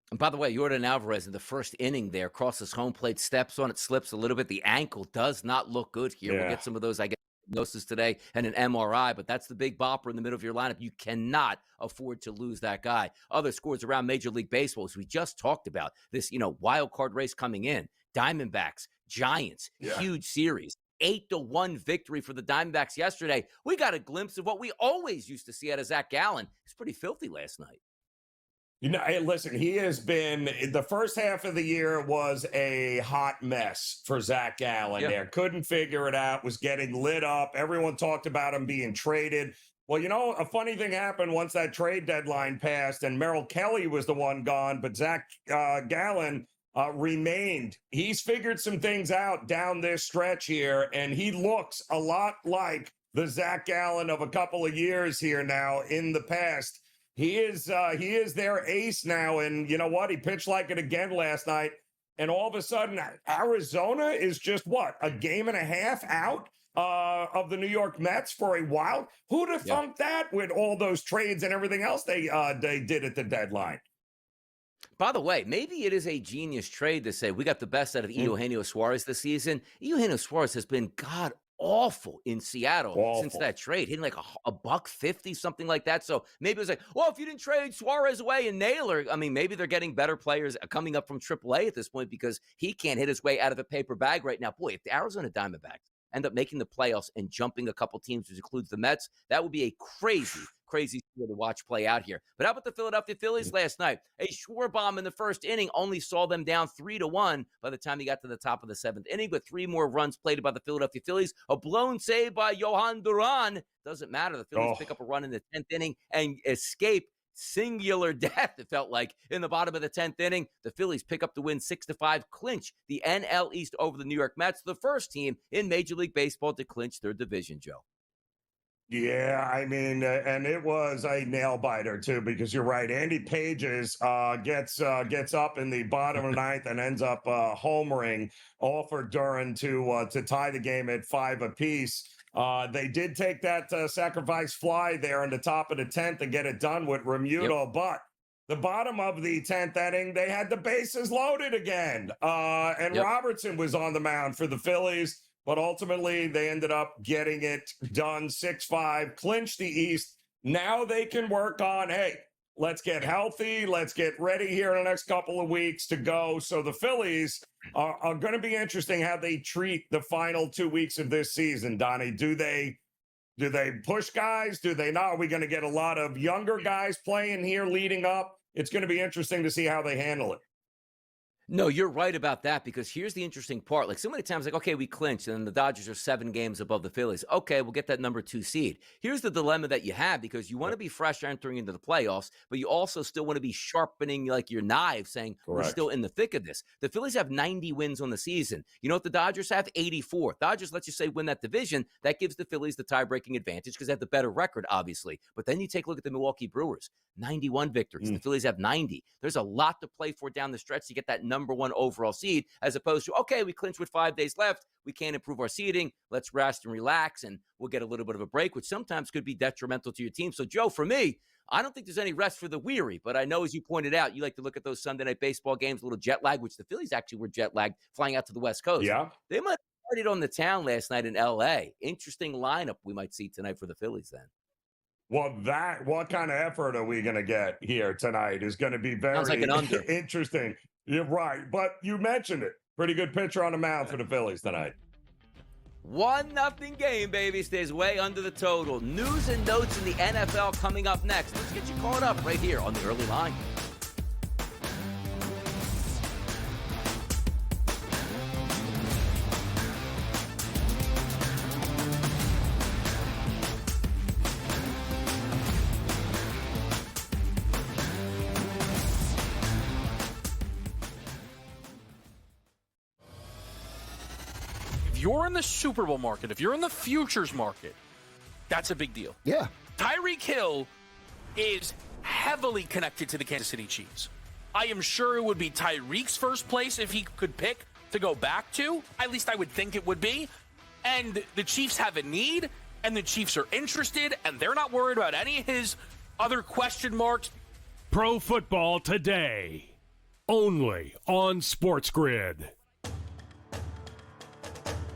And by the way, Yordan Alvarez in the first inning there crosses home plate, steps on it, slips a little bit. The ankle does not look good here. We'll get some of those, I guess, diagnosis today and an MRI, but that's the big bopper in the middle of your lineup. You cannot afford to lose that guy. Other scores around Major League Baseball, as we just talked about, this, wild card race coming in. Diamondbacks, Giants, huge series. 8-1 victory for the Diamondbacks yesterday. We got a glimpse of what we always used to see out of Zach Gallen. He's pretty filthy last night. Hey, listen, he has been, the first half of the year was a hot mess for Zach Gallen there. Couldn't figure it out, was getting lit up. Everyone talked about him being traded. Well, a funny thing happened once that trade deadline passed and Merrill Kelly was the one gone, but Zach Gallen remained. He's figured some things out down this stretch here, and he looks a lot like the Zach Gallen of a couple of years here now in the past. He is their ace now, and you know what? He pitched like it again last night, and all of a sudden, Arizona is just a game and a half out of the New York Mets for a while. Who'd have thunk that with all those trades and everything else they did at the deadline? By the way, maybe it is a genius trade to say we got the best out of Eugenio Suarez this season. Eugenio Suarez has been awful in Seattle since that trade, hitting like a $150, something like that. So maybe it was like, well, if you didn't trade Suarez away and Naylor, I mean, maybe they're getting better players coming up from AAA at this point because he can't hit his way out of a paper bag right now. Boy, if the Arizona Diamondbacks end up making the playoffs and jumping a couple teams, which includes the Mets, that would be a crazy story to watch play out here. But how about the Philadelphia Phillies last night? A Schwarber in the first inning only saw them down 3-1 by the time he got to the top of the 7th inning, but 3 more runs played by the Philadelphia Phillies. A blown save by Johan Duran. Doesn't matter. The Phillies pick up a run in the 10th inning and escape singular death, it felt like, in the bottom of the 10th inning. The Phillies pick up the win 6-5, clinch the NL East over the New York Mets, the first team in Major League Baseball to clinch their division, Joe. Yeah, I mean, and it was a nail biter too, because you're right. Andy Pages gets up in the bottom of the ninth and ends up homering, all for Duran to tie the game at 5 apiece. They did take that sacrifice fly there in the top of the 10th and get it done with Remuto, but the bottom of the 10th inning, they had the bases loaded again, and Robertson was on the mound for the Phillies. But ultimately, they ended up getting it done 6-5, clinched the East. Now they can work on, hey, let's get healthy. Let's get ready here in the next couple of weeks to go. So the Phillies are going to be interesting how they treat the final 2 weeks of this season, Donnie. Do they push guys? Do they not? Are we going to get a lot of younger guys playing here leading up? It's going to be interesting to see how they handle it. No, you're right about that, because here's the interesting part. Like, so many times, like, okay, we clinched, and then the Dodgers are 7 games above the Phillies. Okay, we'll get that number 2 seed. Here's the dilemma that you have, because you want to be fresh entering into the playoffs, but you also still want to be sharpening, like, your knife, saying we're still in the thick of this. The Phillies have 90 wins on the season. You know what the Dodgers have? 84. Dodgers, let's just say, win that division. That gives the Phillies the tie-breaking advantage because they have the better record, obviously. But then you take a look at the Milwaukee Brewers. 91 victories. The Phillies have 90. There's a lot to play for down the stretch to get that number 1 overall seed, as opposed to, okay, we clinched with 5 days left. We can't improve our seeding. Let's rest and relax, and we'll get a little bit of a break, which sometimes could be detrimental to your team. So, Joe, for me, I don't think there's any rest for the weary, but I know, as you pointed out, you like to look at those Sunday night baseball games, a little jet lag, which the Phillies actually were jet lagged flying out to the West Coast. Yeah. They might have partied on the town last night in L.A. Interesting lineup we might see tonight for the Phillies then. Well, what kind of effort are we going to get here tonight is going to be very like an under. Interesting. You're right. But you mentioned it. Pretty good pitcher on the mound for the Phillies tonight. 1-0 game, baby. Stays way under the total. News and notes in the NFL coming up next. Let's get you caught up right here on the early line. If you're in the Super Bowl market, if you're in the futures market, that's a big deal. Yeah. Tyreek Hill is heavily connected to the Kansas City Chiefs. I am sure it would be Tyreek's first place if he could pick to go back to. At least I would think it would be. And the Chiefs have a need, and the Chiefs are interested, and they're not worried about any of his other question marks. Pro Football Today, only on SportsGrid.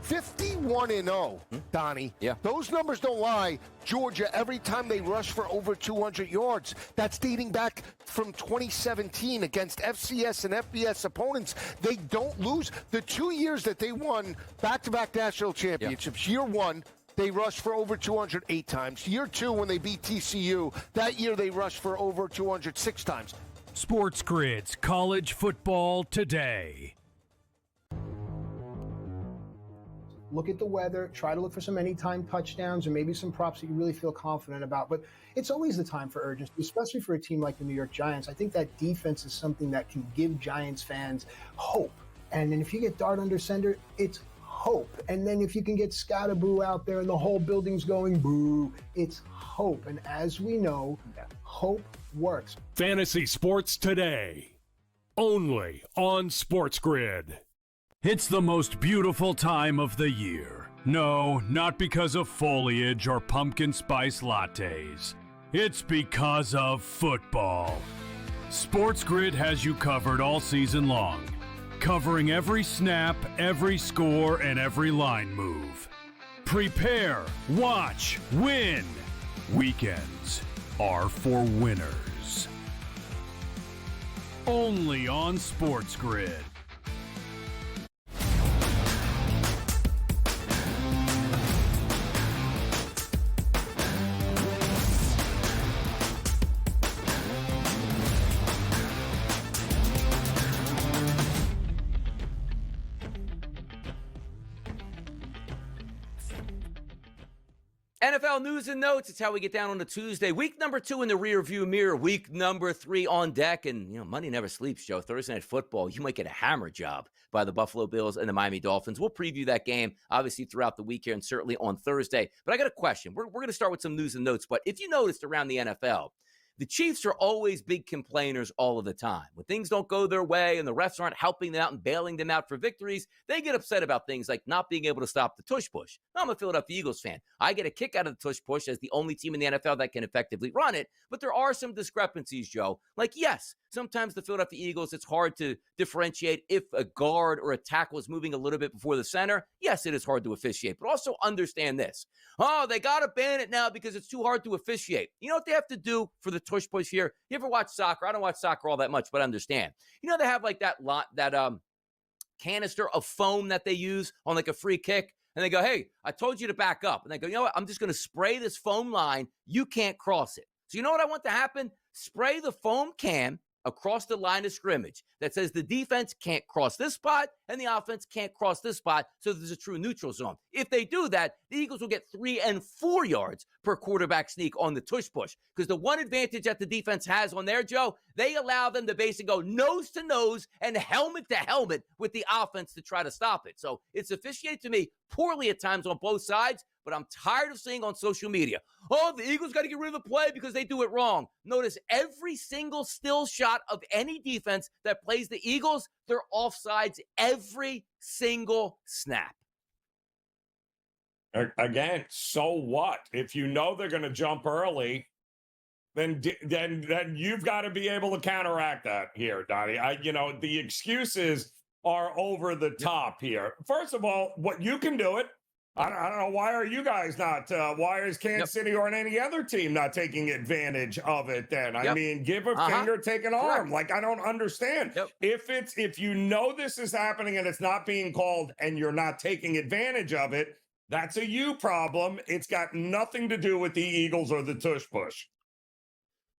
51-0, Donnie. Yeah. Those numbers don't lie. Georgia, every time they rush for over 200 yards, that's dating back from 2017 against FCS and FBS opponents. They don't lose. The 2 years that they won back-to-back national championships, year 1, they rushed for over 208 times. Year 2, when they beat TCU, that year they rushed for over 206 times. SportsGrid's College Football Today. Look at the weather, try to look for some anytime touchdowns or maybe some props that you really feel confident about. But it's always the time for urgency, especially for a team like the New York Giants. I think that defense is something that can give Giants fans hope. And then if you get Dart under center, it's hope. And then if you can get Scatterboo out there and the whole building's going boo, it's hope. And as we know, hope works. Fantasy Sports Today, only on SportsGrid. It's the most beautiful time of the year. No, not because of foliage or pumpkin spice lattes. It's because of football. SportsGrid has you covered all season long, covering every snap, every score, and every line move. Prepare, watch, win. Weekends are for winners. Only on SportsGrid. NFL news and notes. It's how we get down on a Tuesday. Week number 2 in the rearview mirror. Week number 3 on deck. And, money never sleeps, Joe. Thursday Night Football, you might get a hammer job by the Buffalo Bills and the Miami Dolphins. We'll preview that game, obviously, throughout the week here and certainly on Thursday. But I got a question. We're going to start with some news and notes. But if you noticed around the NFL, the Chiefs are always big complainers all of the time. When things don't go their way and the refs aren't helping them out and bailing them out for victories, they get upset about things like not being able to stop the tush push. Now, I'm a Philadelphia Eagles fan. I get a kick out of the tush push as the only team in the NFL that can effectively run it, but there are some discrepancies, Joe. Like, yes, sometimes the Philadelphia Eagles, it's hard to differentiate if a guard or a tackle is moving a little bit before the center. Yes, it is hard to officiate, but also understand this. Oh, they got to ban it now because it's too hard to officiate. You know what they have to do for the tush push here? You ever watch soccer? I don't watch soccer all that much, but I understand. They have like that canister of foam that they use on like a free kick. And they go, hey, I told you to back up. And they go, you know what? I'm just going to spray this foam line. You can't cross it. So you know what I want to happen? Spray the foam can across the line of scrimmage that says the defense can't cross this spot and the offense can't cross this spot, so there's a true neutral zone. If they do that, the Eagles will get 3 and 4 yards per quarterback sneak on the tush push, because the one advantage that the defense has on there, Joe, they allow them to basically go nose to nose and helmet to helmet with the offense to try to stop it. So it's officiated to me poorly at times on both sides, but I'm tired of seeing on social media, oh, the Eagles got to get rid of the play because they do it wrong. Notice every single still shot of any defense that plays the Eagles, they're offsides every single snap. Again, so what? If you know they're going to jump early, then you've got to be able to counteract that here, Donnie. The excuses are over the top here. First of all, what you can do it. I don't know, why are you guys not, why is Kansas City or any other team not taking advantage of it then? I mean, give a finger, take an arm. Like, I don't understand. If you know this is happening and it's not being called and you're not taking advantage of it, that's a you problem. It's got nothing to do with the Eagles or the tush push.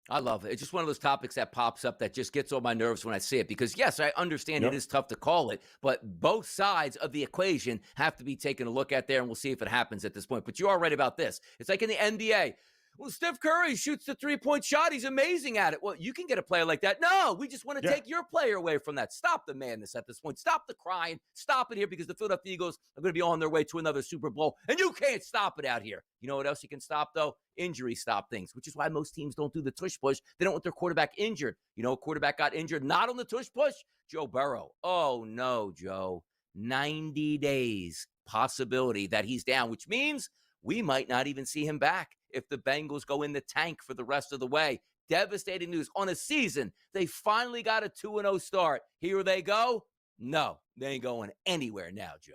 I love it. It's just one of those topics that pops up that just gets on my nerves when I see it, because, yes, I understand it is tough to call it, but both sides of the equation have to be taken a look at there, and we'll see if it happens at this point. But you are right about this. It's like in the NBA. Well, Steph Curry shoots the three-point shot. He's amazing at it. Well, you can get a player like that. No, we just want to take your player away from that. Stop the madness at this point. Stop the crying. Stop it here, because the Philadelphia Eagles are going to be on their way to another Super Bowl, and you can't stop it out here. You know what else you can stop, though? Injury stop things, which is why most teams don't do the tush push. They don't want their quarterback injured. You know, a quarterback got injured not on the tush push? Joe Burrow. Oh, no, Joe. 90 days possibility that he's down, which means we might not even see him back if the Bengals go in the tank for the rest of the way. Devastating news on a season. They finally got a 2-0 start. Here they go. No, they ain't going anywhere now, Joe.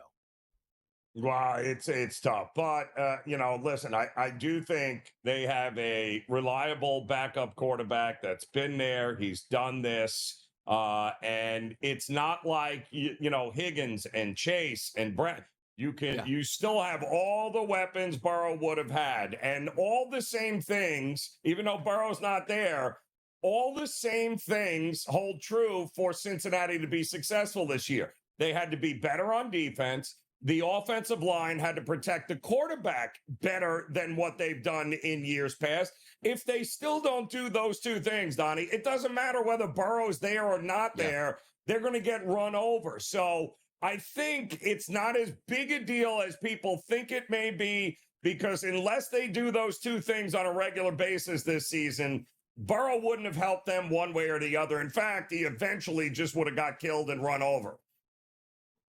Well, it's tough. But, listen, I do think they have a reliable backup quarterback that's been there. He's done this. And it's not like, Higgins and Chase and Brent. You still have all the weapons Burrow would have had, and all the same things, even though Burrow's not there, all the same things hold true for Cincinnati to be successful this year. They had to be better on defense. The offensive line had to protect the quarterback better than what they've done in years past. If they still don't do those two things, Donnie, it doesn't matter whether Burrow's there or not there. They're going to get run over. So I think it's not as big a deal as people think it may be, because unless they do those two things on a regular basis this season, Burrow wouldn't have helped them one way or the other. In fact, he eventually just would have got killed and run over.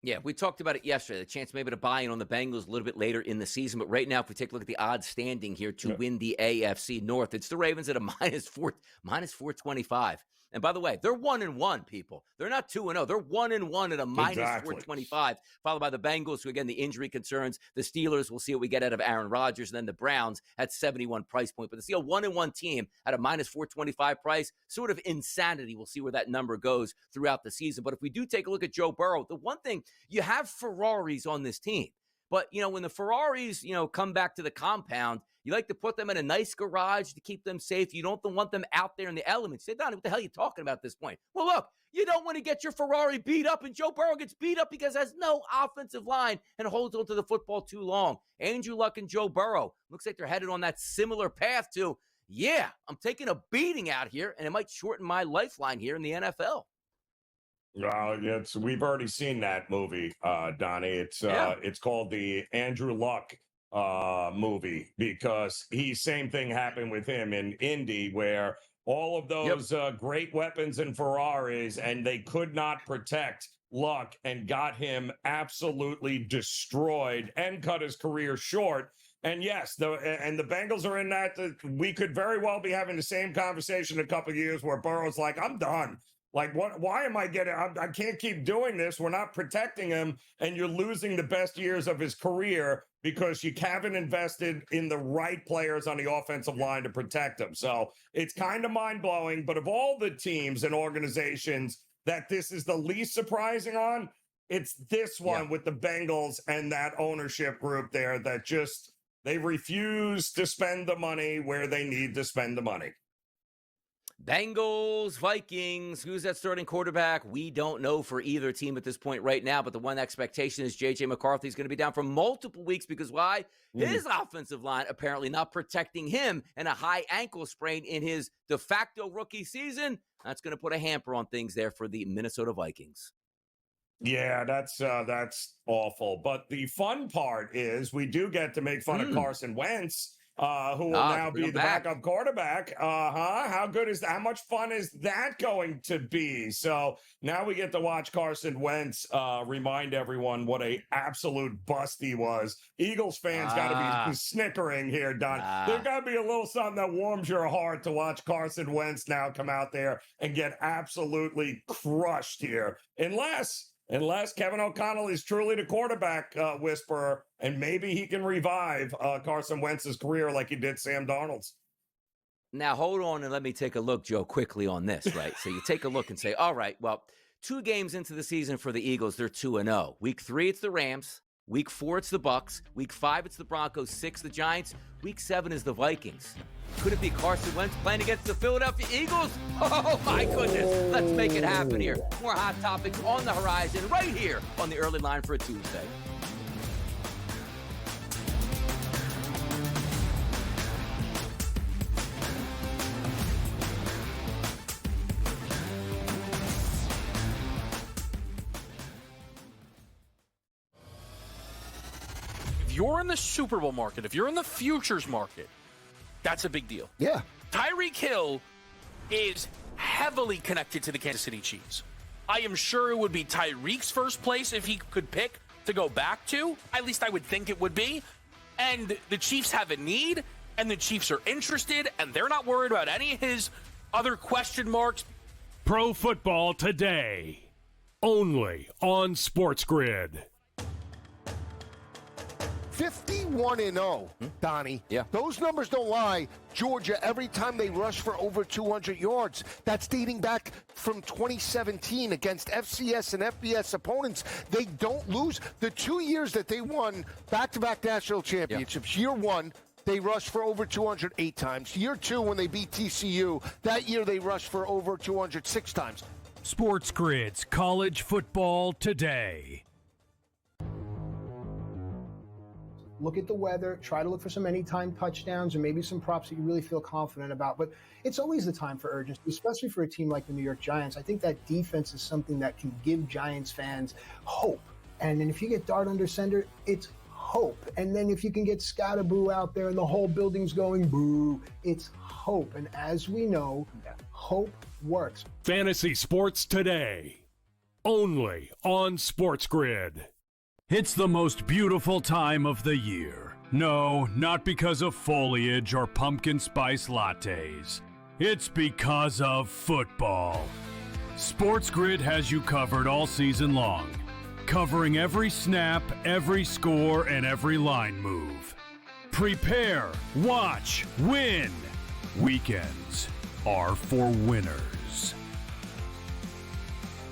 Yeah, we talked about it yesterday, the chance maybe to buy in on the Bengals a little bit later in the season. But right now, if we take a look at the odds standing here to win the AFC North, it's the Ravens at a minus 425. And by the way, they're 1-1, people. They're not 2-0. They're 1-1 at a minus 425, followed by the Bengals, who, again, the injury concerns. The Steelers, we'll see what we get out of Aaron Rodgers. And then the Browns at 71 price point. But to see a 1-1 team at a minus 425 price, sort of insanity. We'll see where that number goes throughout the season. But if we do take a look at Joe Burrow, the one thing, you have Ferraris on this team. But, when the Ferraris, come back to the compound, You like to put them in a nice garage to keep them safe. You don't want them out there in the elements. Say, Donnie, what the hell are you talking about at this point? Well, look, you don't want to get your Ferrari beat up, and Joe Burrow gets beat up because has no offensive line and holds onto the football too long. Andrew Luck and Joe Burrow, looks like they're headed on that similar path to, yeah, I'm taking a beating out here, and it might shorten my lifeline here in the NFL. We've already seen that movie, Donnie. It's called the Andrew Luck movie, because same thing happened with him in Indy, where all of those great weapons and Ferraris, and they could not protect Luck and got him absolutely destroyed and cut his career short. And yes, the Bengals are in that. We could very well be having the same conversation in a couple of years where Burrow's like, I'm done. Like, what? Why am I getting? I can't keep doing this. We're not protecting him, and you're losing the best years of his career because you haven't invested in the right players on the offensive line to protect him. So it's kind of mind-blowing. But of all the teams and organizations that this is the least surprising on, it's this one with the Bengals and that ownership group there that just they refuse to spend the money where they need to spend the money. Bengals, Vikings, who's that starting quarterback? We don't know for either team at this point right now, but the one expectation is J.J. McCarthy is going to be down for multiple weeks because why? His offensive line apparently not protecting him, and a high ankle sprain in his de facto rookie season. That's going to put a hamper on things there for the Minnesota Vikings. Yeah, that's awful. But the fun part is we do get to make fun of Carson Wentz, who will now be the backup quarterback. How good is that? How much fun is that going to be? So now we get to watch Carson Wentz remind everyone what a absolute bust he was. Eagles fans got to be snickering here, Don. There's got to be a little something that warms your heart to watch Carson Wentz now come out there and get absolutely crushed here. Unless Kevin O'Connell is truly the quarterback whisperer, and maybe he can revive Carson Wentz's career like he did Sam Darnold's. Now, hold on and let me take a look, Joe, quickly on this, right? So you take a look and say, all right, well, 2 games into the season for the Eagles, they're 2-0. Week 3, it's the Rams. Week 4, it's the Bucks. Week 5, it's the Broncos. 6, the Giants. Week 7 is the Vikings. Could it be Carson Wentz playing against the Philadelphia Eagles? Oh, my goodness. Let's make it happen here. More hot topics on the horizon right here on the early line for a Tuesday. If you're in the Super Bowl market, if you're in the futures market, that's a big deal. Yeah. Tyreek Hill is heavily connected to the Kansas City Chiefs. I am sure it would be Tyreek's first place if he could pick to go back to. At least I would think it would be. And the Chiefs have a need, and the Chiefs are interested, and they're not worried about any of his other question marks. Pro Football Today, only on SportsGrid. 51-0, Donnie. Yeah. Those numbers don't lie. Georgia, every time they rush for over 200 yards, that's dating back from 2017 against FCS and FBS opponents. They don't lose. The 2 years that they won back-to-back national championships, year 1, they rushed for over 208 times. Year 2, when they beat TCU, that year they rushed for over 206 times. SportsGrid's College Football Today. Look at the weather, try to look for some anytime touchdowns or maybe some props that you really feel confident about. But it's always the time for urgency, especially for a team like the New York Giants. I think that defense is something that can give Giants fans hope. And then if you get Dart under center, it's hope. And then if you can get Scatterboo out there and the whole building's going boo, it's hope. And as we know, hope works. Fantasy Sports Today, only on SportsGrid. It's the most beautiful time of the year. No, not because of foliage or pumpkin spice lattes. It's because of football. SportsGrid has you covered all season long, covering every snap, every score, and every line move. Prepare, watch, win. Weekends are for winners.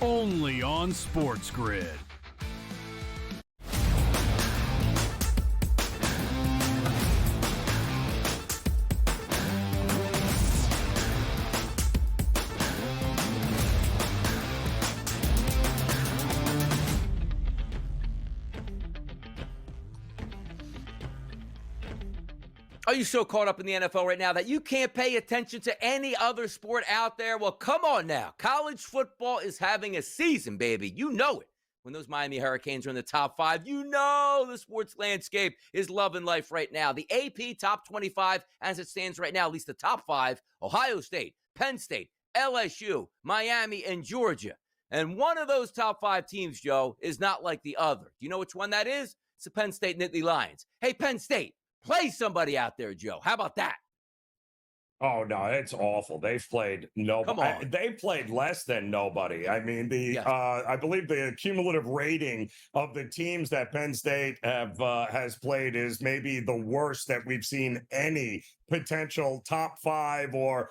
Only on SportsGrid. Are you so caught up in the NFL right now that you can't pay attention to any other sport out there? Well, come on now. College football is having a season, baby. You know it. When those Miami Hurricanes are in the top 5, you know the sports landscape is loving life right now. The AP top 25, as it stands right now, at least the top 5, Ohio State, Penn State, LSU, Miami, and Georgia. And one of those top 5 teams, Joe, is not like the other. Do you know which one that is? It's the Penn State Nittany Lions. Hey, Penn State, play somebody out there, Joe. How about that? Oh no, it's awful. They've played nobody. They played less than nobody. I mean, I believe the cumulative rating of the teams that Penn State has played is maybe the worst that we've seen any potential top 5 or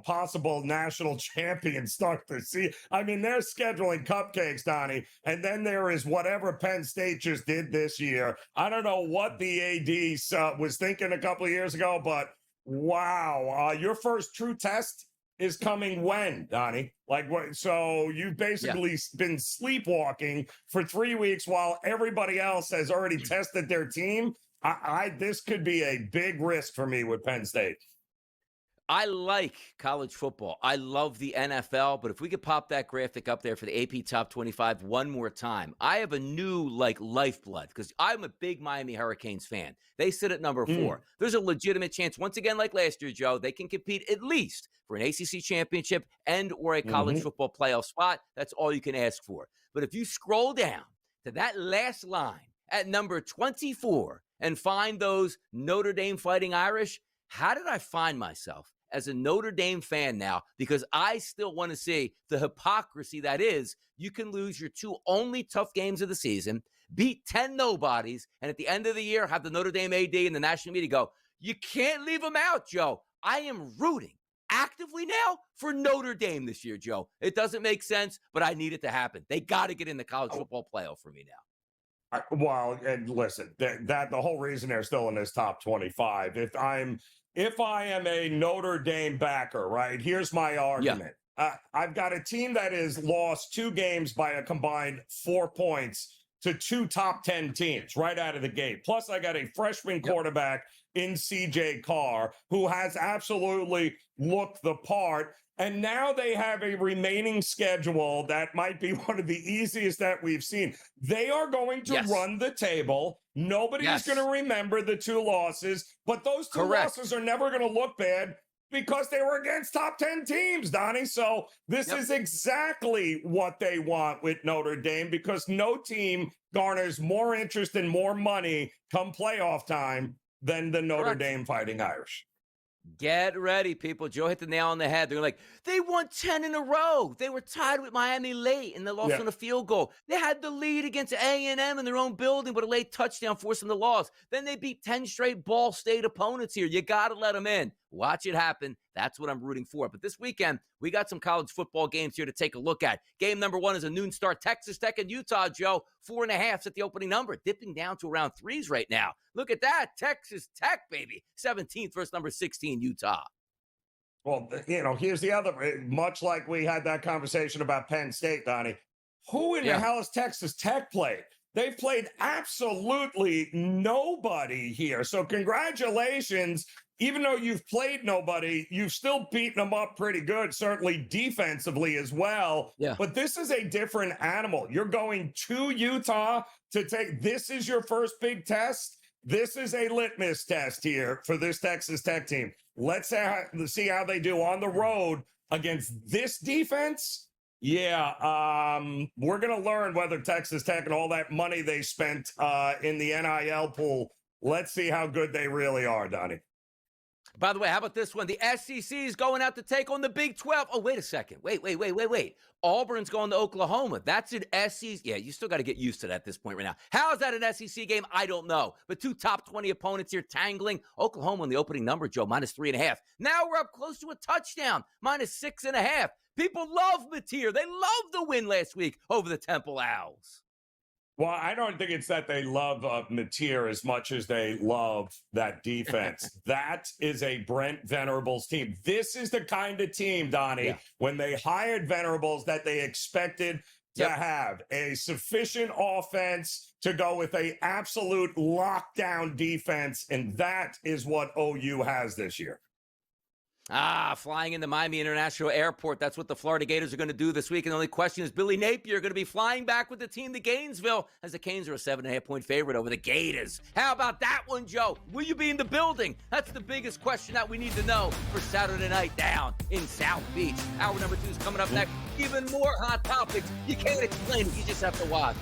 possible national champion start to see. I mean, they're scheduling cupcakes, Donnie, and then there is whatever Penn State just did this year. I don't know what the AD was thinking a couple of years ago, but. Wow. Your first true test is coming when, Donnie? Like what? So you've basically been sleepwalking for 3 weeks while everybody else has already tested their team. This could be a big risk for me with Penn State. I like college football. I love the NFL, but if we could pop that graphic up there for the AP Top 25 one more time, I have a new lifeblood because I'm a big Miami Hurricanes fan. They sit at number 4. There's a legitimate chance, once again, like last year, Joe, they can compete at least for an ACC championship and or a college football playoff spot. That's all you can ask for. But if you scroll down to that last line at number 24 and find those Notre Dame Fighting Irish, how did I find myself as a Notre Dame fan now? Because I still want to see the hypocrisy that is you can lose your 2 only tough games of the season, beat 10 nobodies, and at the end of the year have the Notre Dame AD and the national media go, you can't leave them out, Joe. I am rooting actively now for Notre Dame this year, Joe. It doesn't make sense, but I need it to happen. They got to get in the college football playoff for me now. Well, and listen, that the whole reason they're still in this top 25, if I am a Notre Dame backer, right, here's my argument. I've got a team that has lost 2 games by a combined 4 points to 2 top 10 teams right out of the gate. Plus, I got a freshman quarterback in CJ Carr who has absolutely looked the part. And now they have a remaining schedule that might be one of the easiest that we've seen. They are going to run the table. Nobody is going to remember the 2 losses, but those 2 losses are never going to look bad because they were against top 10 teams, Donnie. So this is exactly what they want with Notre Dame because no team garners more interest and more money come playoff time than the Notre Dame Fighting Irish. Get ready, people. Joe hit the nail on the head. They're like, they won 10 in a row. They were tied with Miami late, and they lost on a field goal. They had the lead against A&M in their own building, but a late touchdown forced them to lose. Then they beat 10 straight Ball State opponents here. You got to let them in. Watch it happen. That's what I'm rooting for. But this weekend, we got some college football games here to take a look at. Game number 1 is a noon start. Texas Tech and Utah, Joe. 4.5's at the opening number, dipping down to around 3s right now. Look at that. Texas Tech, baby. 17th versus number 16, Utah. Well, here's the other, much like we had that conversation about Penn State, Donnie. Who in the hell has Texas Tech played? They've played absolutely nobody here. So congratulations. Even though you've played nobody, you've still beaten them up pretty good, certainly defensively as well. Yeah. But this is a different animal. You're going to Utah to take, this is your first big test. This is a litmus test here for this Texas Tech team. Let's see how they do on the road against this defense. Yeah, we're going to learn whether Texas Tech and all that money they spent in the NIL pool, let's see how good they really are, Donnie. By the way, how about this one? The SEC is going out to take on the Big 12. Oh, wait a second. Wait. Auburn's going to Oklahoma. That's an SEC. Yeah, you still got to get used to that at this point right now. How is that an SEC game? I don't know. But 2 top 20 opponents here tangling. Oklahoma on the opening number, Joe, -3.5. Now we're up close to a touchdown, -6.5. People love Mateer. They loved the win last week over the Temple Owls. Well, I don't think it's that they love Mateer as much as they love that defense. That is a Brent Venables team. This is the kind of team, Donnie, when they hired Venables that they expected to have a sufficient offense to go with a absolute lockdown defense, and that is what OU has this year. Flying into Miami International Airport. That's what the Florida Gators are going to do this week. And the only question is, Billy Napier going to be flying back with the team to Gainesville, as the Canes are a 7.5-point favorite over the Gators. How about that one, Joe? Will you be in the building? That's the biggest question that we need to know for Saturday night down in South Beach. Hour number 2 is coming up next. Even more hot topics. You can't explain it. You just have to watch.